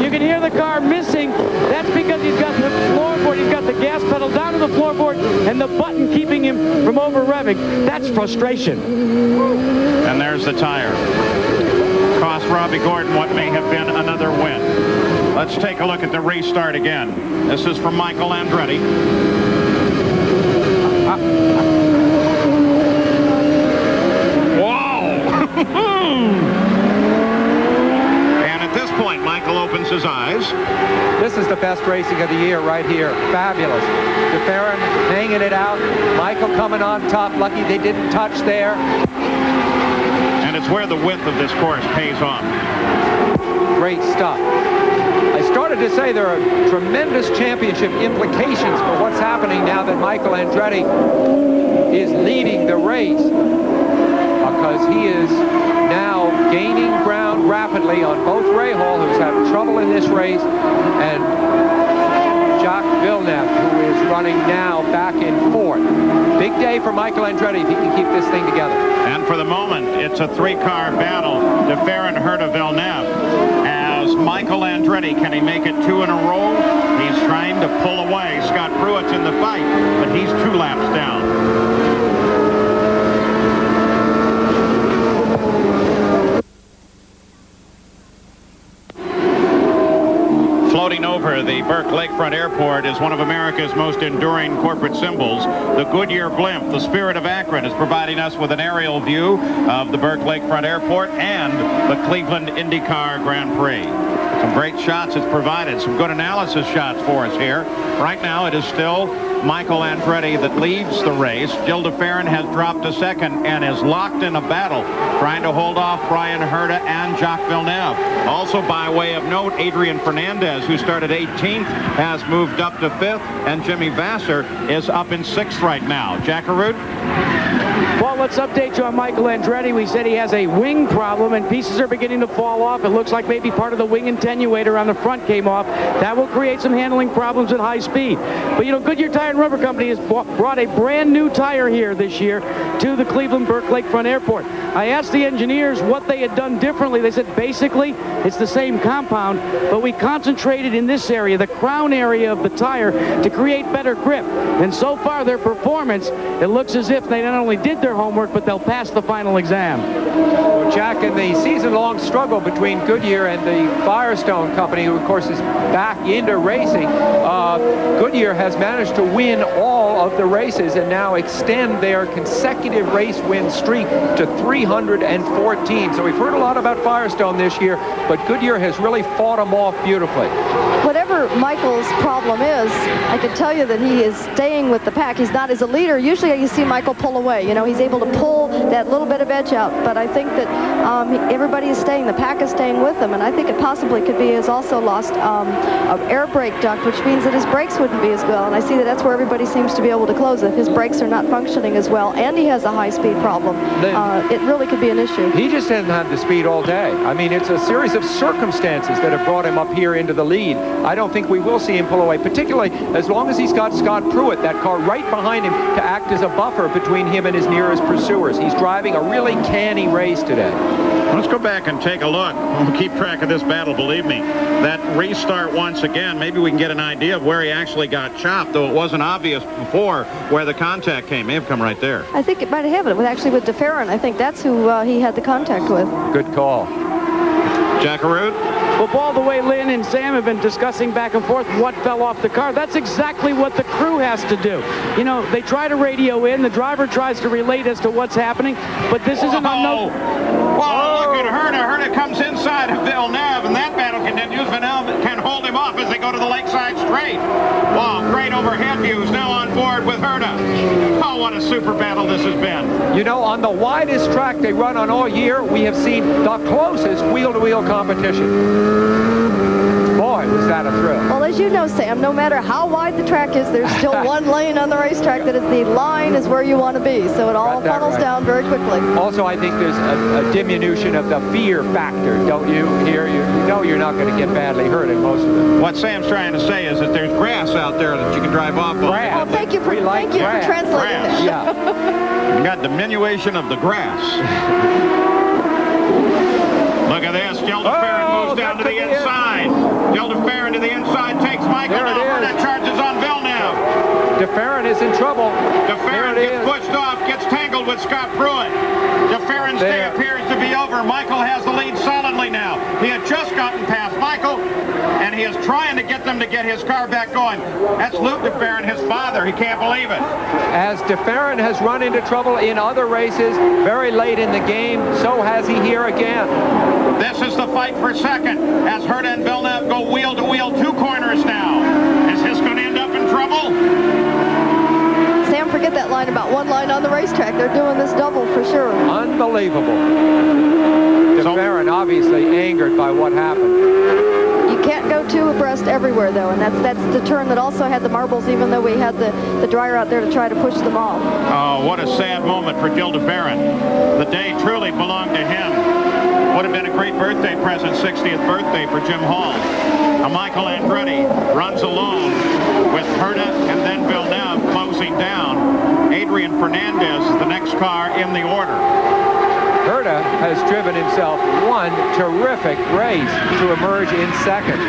You can hear the car missing. That's because he's got the floorboard, he's got the gas pedal down to the floorboard, and the button keeping him from over-revving. That's frustration. And there's the tire. Cost Robbie Gordon what may have been another win. Let's take a look at the restart again. This is from Michael Andretti. And at this point, Michael opens his eyes. This is the best racing of the year right here. Fabulous. DeFerrin hanging it out. Michael coming on top. Lucky they didn't touch there. And it's where the width of this course pays off. Great stuff. I started to say there are tremendous championship implications for what's happening now that Michael Andretti is leading the race, because he is now gaining ground rapidly on both Rahal, who's having trouble in this race, and Jacques Villeneuve, who is running now back in fourth. Big day for Michael Andretti if he can keep this thing together. And for the moment, it's a three-car battle. DeFerrin, Herta, Villeneuve. As Michael Andretti, can he make it two in a row? He's trying to pull away. Scott Pruitt's in the fight, but he's 2 laps down. Floating over the Burke Lakefront Airport is one of America's most enduring corporate symbols. The Goodyear blimp, the Spirit of Akron, is providing us with an aerial view of the Burke Lakefront Airport and the Cleveland IndyCar Grand Prix. Some great shots it's provided, some good analysis shots for us here. Right now it is still Michael Andretti that leads the race. Gil DeFerrin has dropped to second and is locked in a battle, trying to hold off Brian Herta and Jacques Villeneuve. Also, by way of note, Adrian Fernandez, who started 18th, has moved up to 5th, and Jimmy Vasser is up in 6th right now. Jack Arute? Well, let's update you on Michael Andretti. We said he has a wing problem, and pieces are beginning to fall off. It looks like maybe part of the wing attenuator on the front came off. That will create some handling problems at high speed. But, you know, Goodyear Tire and Rubber Company has brought a brand new tire here this year to the Cleveland Burke Lakefront Airport. I asked the engineers what they had done differently. They said basically it's the same compound, but we concentrated in this area, the crown area of the tire, to create better grip. And so far, their performance, it looks as if they not only did their homework, but they'll pass the final exam. Well, Jack, in the season-long struggle between Goodyear and the Firestone Company, who of course is back into racing, Goodyear has has managed to win all of the races and now extend their consecutive race win streak to 314. So we've heard a lot about Firestone this year, but Goodyear has really fought them off beautifully. Whatever Michael's problem is, I can tell you that he is staying with the pack. He's not as a leader. Usually you see Michael pull away. You know, he's able to pull that little bit of edge out. But I think that everybody is staying. The pack is staying with him. And I think it possibly could be he has also lost an air brake duct, which means that his brakes wouldn't be as well. And I see that that's where everybody seems to be able to close. If his brakes are not functioning as well and he has a high-speed problem, it really could be an issue. He just hasn't had the speed all day. I mean, it's a series of circumstances that have brought him up here into the lead. I don't think we will see him pull away, particularly as long as he's got Scott Pruitt, that car right behind him, to act as a buffer between him and his nearest pursuers. He's driving a really canny race today. Let's go back and take a look. We'll keep track of this battle, believe me. That restart once again, maybe we can get an idea of where he actually got chopped, though it wasn't obvious before where the contact came. May have come right there. I think it might have happened actually with DeFerrin. I think that's who he had the contact with. Good call. Jackaroo? Well, Paul, the way Lynn and Sam have been discussing back and forth what fell off the car, that's exactly what the crew has to do. You know, they try to radio in, the driver tries to relate as to what's happening, but this is an unknown. Whoa, look at Herta. Herta comes inside of Villeneuve, and that battle continues. Villeneuve can hold him off as they go to the lakeside straight. Wow, great overhead views now on board with Herta. Oh, what a super battle this has been. You know, on the widest track they run on all year, we have seen the closest wheel-to-wheel competition. Boy, was that a thrill. Well, as you know, Sam, no matter how wide the track is, there's still one lane on the racetrack that is the line is where you want to be. So it all funnels down very quickly. Also, I think there's a diminution of the fear factor, don't you? Here, you know you're not going to get badly hurt in most of them. What Sam's trying to say is that there's grass out there that you can drive off on. Grass. Well, thank you for translating that. Yeah. You got diminution of the grass. Look at this. Jill DeFerrin moves down to the inside. Jill DeFerrin to the inside takes Michael. That charges on Villeneuve. DeFerrin is in trouble. DeFerrin gets pushed off, gets tangled with Scott Pruitt. DeFerrin's day appears to be over. Michael has the lead solidly now. He had just gotten past Michael, and he is trying to get them to get his car back going. That's Luke DeFerrin, his father. He can't believe it. As DeFerrin has run into trouble in other races very late in the game, so has he here again. This is the fight for second as Herta and Villeneuve go wheel to wheel, 2 corners now. Is this going to end up in trouble? Sam, forget that line about one line on the racetrack. They're doing this double for sure. Unbelievable. DeFerrin obviously angered by what happened. You can't go 2 abreast everywhere, though, and that's the turn that also had the marbles, even though we had the dryer out there to try to push them off. Oh, what a sad moment for Jill DeFerrin. The day truly belonged to him. Would have been a great birthday present, 60th birthday for Jim Hall. Now Michael Andretti runs alone with Herta and then Villeneuve closing down. Adrian Fernandez is the next car in the order. Herta has driven himself one terrific race to emerge in second.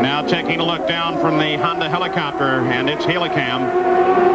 Now taking a look down from the Honda helicopter and its helicam.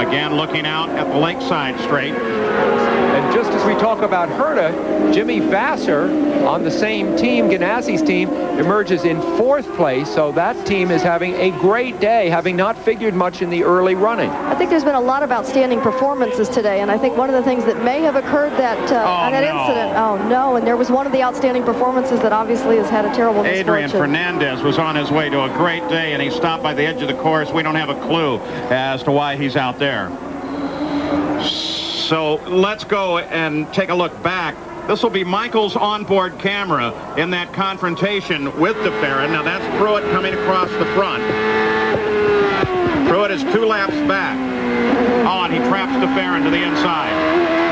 Again, looking out at the lakeside straight. And just as we talk about Herta, Jimmy Vasser on the same team, Ganassi's team, emerges in 4th place. So that team is having a great day, having not figured much in the early running. I think there's been a lot of outstanding performances today, and I think one of the things that may have occurred that incident. Oh no! And there was one of the outstanding performances that obviously has had a terrible misfortune. Adrian Fernandez was on his way to a great day, and he stopped by the edge of the course. We don't have a clue as to why he's out there. So let's go and take a look back. This will be Michael's onboard camera in that confrontation with DeFerrin. Now that's Pruitt coming across the front. Pruitt is 2 laps back. Oh, and he traps DeFerrin to the inside.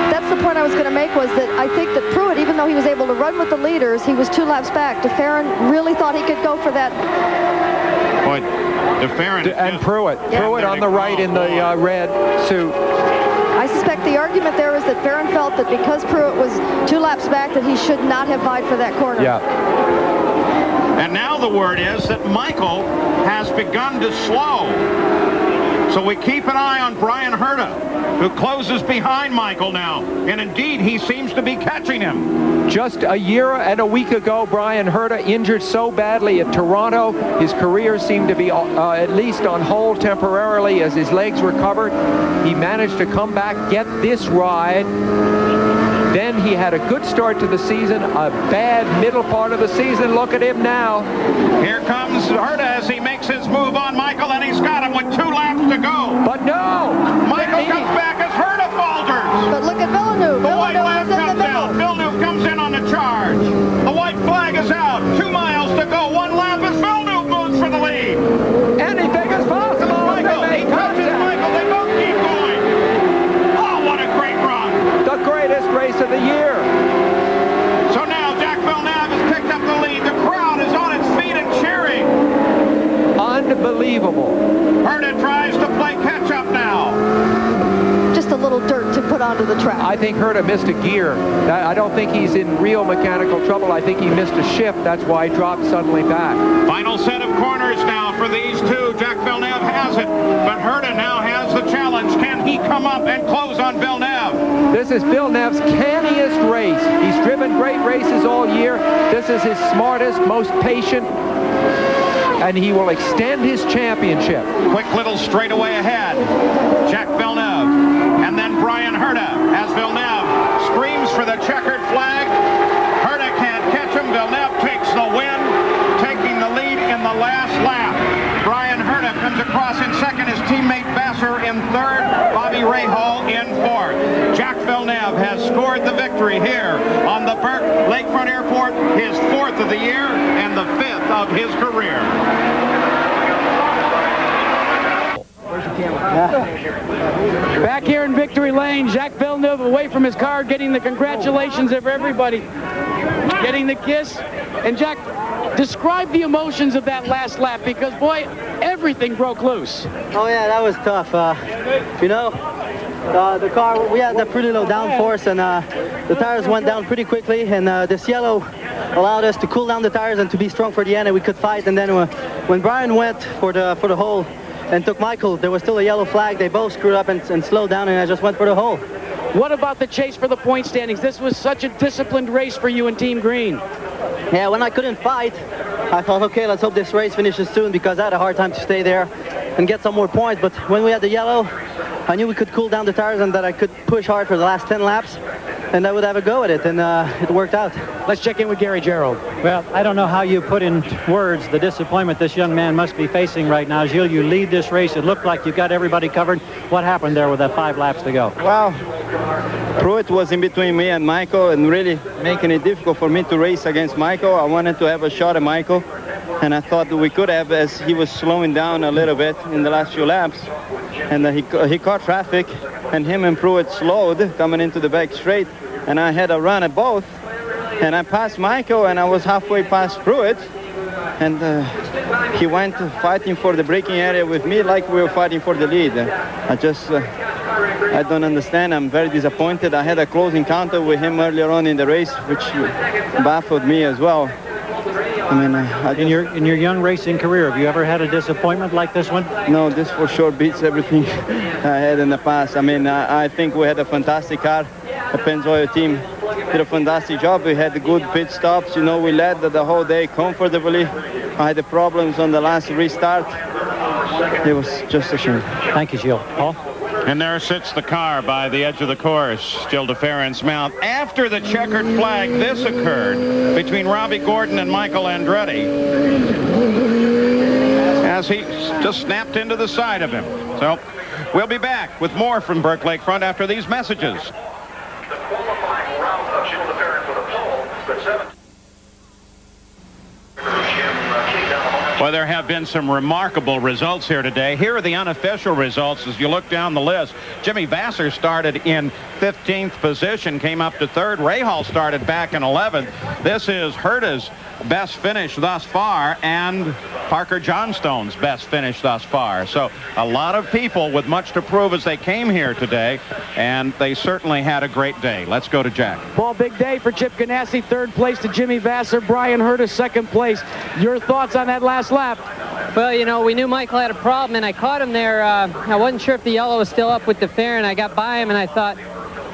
That's the point I was going to make, was that I think that Pruitt, even though he was able to run with the leaders, he was 2 laps back. DeFerrin really thought he could go for that. Boy, DeFerrin and Pruitt. Yeah. Pruitt on the right in the red suit. I suspect the argument there is that Ferrin felt that because Pruitt was 2 laps back that he should not have vied for that corner. Yeah. And now the word is that Michael has begun to slow. So we keep an eye on Brian Herta, who closes behind Michael now. And indeed, he seems to be catching him. Just a year and a week ago, Brian Herta injured so badly at Toronto. His career seemed to be at least on hold temporarily as his legs recovered. He managed to come back, get this ride. Then he had a good start to the season, a bad middle part of the season. Look at him now. Here comes Herta as he makes his move on Michael, and he's got him with 2 laps to go. But no! Michael comes back as Herta falters. But look at Villeneuve. The white flag comes out. Villeneuve comes in on the charge. The white flag is out. 2 miles to go. 1 lap as Villeneuve moves for the lead. Anything is possible. Michael, he touches Michael. They both keep going. Oh, what a great run. The greatest race of the year. So now Jack Villeneuve has picked up the lead. The crowd is on its feet and cheering. Unbelievable. Herta tries to play catch-up now. Just a little dirt to put onto the track. I think Herta missed a gear. I don't think he's in real mechanical trouble. I think he missed a shift. That's why he dropped suddenly back. Final set of corners now for these two. Jack Villeneuve has it, but Herta now has the challenge. Can he come up and close on Villeneuve? This is Villeneuve's canniest race. He's driven great races all year. This is his smartest, most patient, and he will extend his championship. Quick little straightaway ahead. Jack Villeneuve. And then Brian Herta as Villeneuve screams for the checkered flag. Herta can't catch him. Villeneuve takes the win, taking the lead in the last lap. Brian Herta comes across in second. His teammate Vassar in third. Bobby Rahal in fourth. Jack Villeneuve has scored the victory here on the Burke Lakefront Airport, his 4th of the year and the 5th of his career. Back here in Victory Lane, Jacques Villeneuve away from his car, getting the congratulations of everybody, getting the kiss. And Jack, describe the emotions of that last lap, because boy, everything broke loose. Oh yeah, that was tough. You know, the car, we had a pretty low downforce, and the tires went down pretty quickly, and this yellow allowed us to cool down the tires and to be strong for the end, and we could fight. And then when Brian went for the hole and took Michael, there was still a yellow flag. They both screwed up and slowed down, and I just went for the hole. What about the chase for the point standings? This was such a disciplined race for you and Team Green. Yeah, when I couldn't fight, I thought, okay, let's hope this race finishes soon, because I had a hard time to stay there and get some more points. But when we had the yellow, I knew we could cool down the tires and that I could push hard for the last 10 laps, and I would have a go at it, and it worked out. Let's check in with Gary Gerald. Well, I don't know how you put in words the disappointment this young man must be facing right now. Gilles, you lead this race. It looked like you got everybody covered. What happened there with that 5 laps to go? Well, Pruitt was in between me and Michael and really making it difficult for me to race against Michael. I wanted to have a shot at Michael, and I thought that we could have, as he was slowing down a little bit in the last few laps. And he caught traffic, and him and Pruitt slowed coming into the back straight, and I had a run at both. And I passed Michael, and I was halfway past Pruitt, and he went fighting for the braking area with me like we were fighting for the lead. I don't understand. I'm very disappointed. I had a close encounter with him earlier on in the race, which baffled me as well. I mean, in your young racing career, have you ever had a disappointment like this one? No, this for sure beats everything I had in the past. I mean, I think we had a fantastic car. The Pennzoil team did a fantastic job. We had good pit stops. You know, we led the whole day comfortably. I had the problems on the last restart. It was just a shame. Thank you, Gilles. Paul? And there sits the car by the edge of the course, still deference mount. After the checkered flag, this occurred between Robbie Gordon and Michael Andretti, as he just snapped into the side of him. So we'll be back with more from Burke Lakefront after these messages. Well, there have been some remarkable results here today. Here are the unofficial results as you look down the list. Jimmy Vassar started in 15th position, came up to 3rd. Rahal started back in 11th. This is Herta's best finish thus far and Parker Johnstone's best finish thus far. So a lot of people with much to prove as they came here today, and they certainly had a great day. Let's go to Jack. Well, big day for Chip Ganassi. 3rd place to Jimmy Vassar. Brian Herta 2nd place. Your thoughts on that last lap? Well, you know, we knew Michael had a problem, and I caught him there. I wasn't sure if the yellow was still up with the fair, and I got by him, and I thought,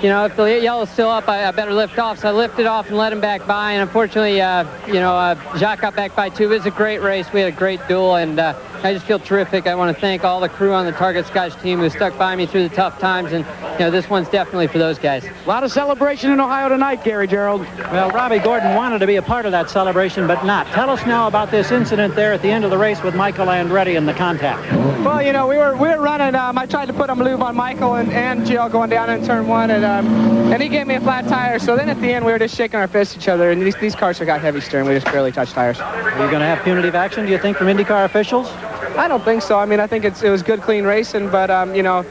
you know, if the yellow's still up, I better lift off. So I lifted off and let him back by. And unfortunately, you know, Jacques got back by too. It was a great race. We had a great duel, and I just feel terrific. I want to thank all the crew on the Target Scotch team who stuck by me through the tough times. And, you know, this one's definitely for those guys. A lot of celebration in Ohio tonight, Gary Gerald. Well, Robbie Gordon wanted to be a part of that celebration, but not. Tell us now about this incident there at the end of the race with Michael Andretti and the contact. Well, you know, we were running. I tried to put a lube on Michael and Jill going down in turn one, and he gave me a flat tire. So then at the end, we were just shaking our fists at each other, and these cars have got heavy steering. We just barely touched tires. Are you going to have punitive action, do you think, from IndyCar officials? I don't think so. I mean, I think it was good, clean racing, but, you know,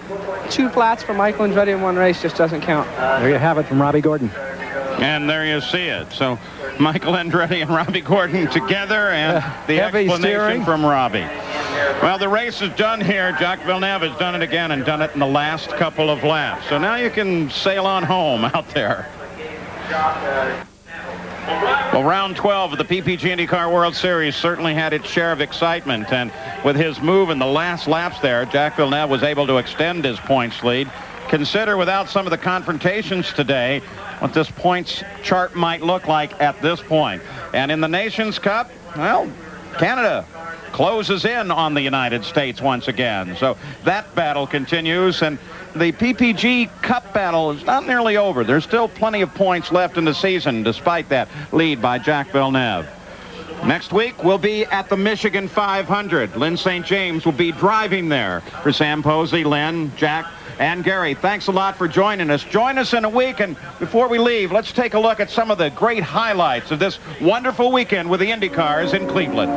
2 flats for Michael Andretti in one race just doesn't count. There you have it from Robbie Gordon. And there you see it. So Michael Andretti and Robbie Gordon together, and the explanation steering from Robbie. Well, the race is done here. Jacques Villeneuve has done it again and done it in the last couple of laps. So now you can sail on home out there. Well, round 12 of the PPG IndyCar World Series certainly had its share of excitement, and with his move in the last laps there, Jacques Villeneuve was able to extend his points lead. Consider, without some of the confrontations today, what this points chart might look like at this point. And in the Nations Cup, well, Canada closes in on the United States once again. So that battle continues, and the PPG Cup battle is not nearly over. There's still plenty of points left in the season, despite that lead by Jacques Villeneuve. Next week, we'll be at the Michigan 500. Lynn St. James will be driving there. For Sam Posey, Lynn, Jack, and Gary, thanks a lot for joining us. Join us in a week, and before we leave, let's take a look at some of the great highlights of this wonderful weekend with the IndyCars in Cleveland.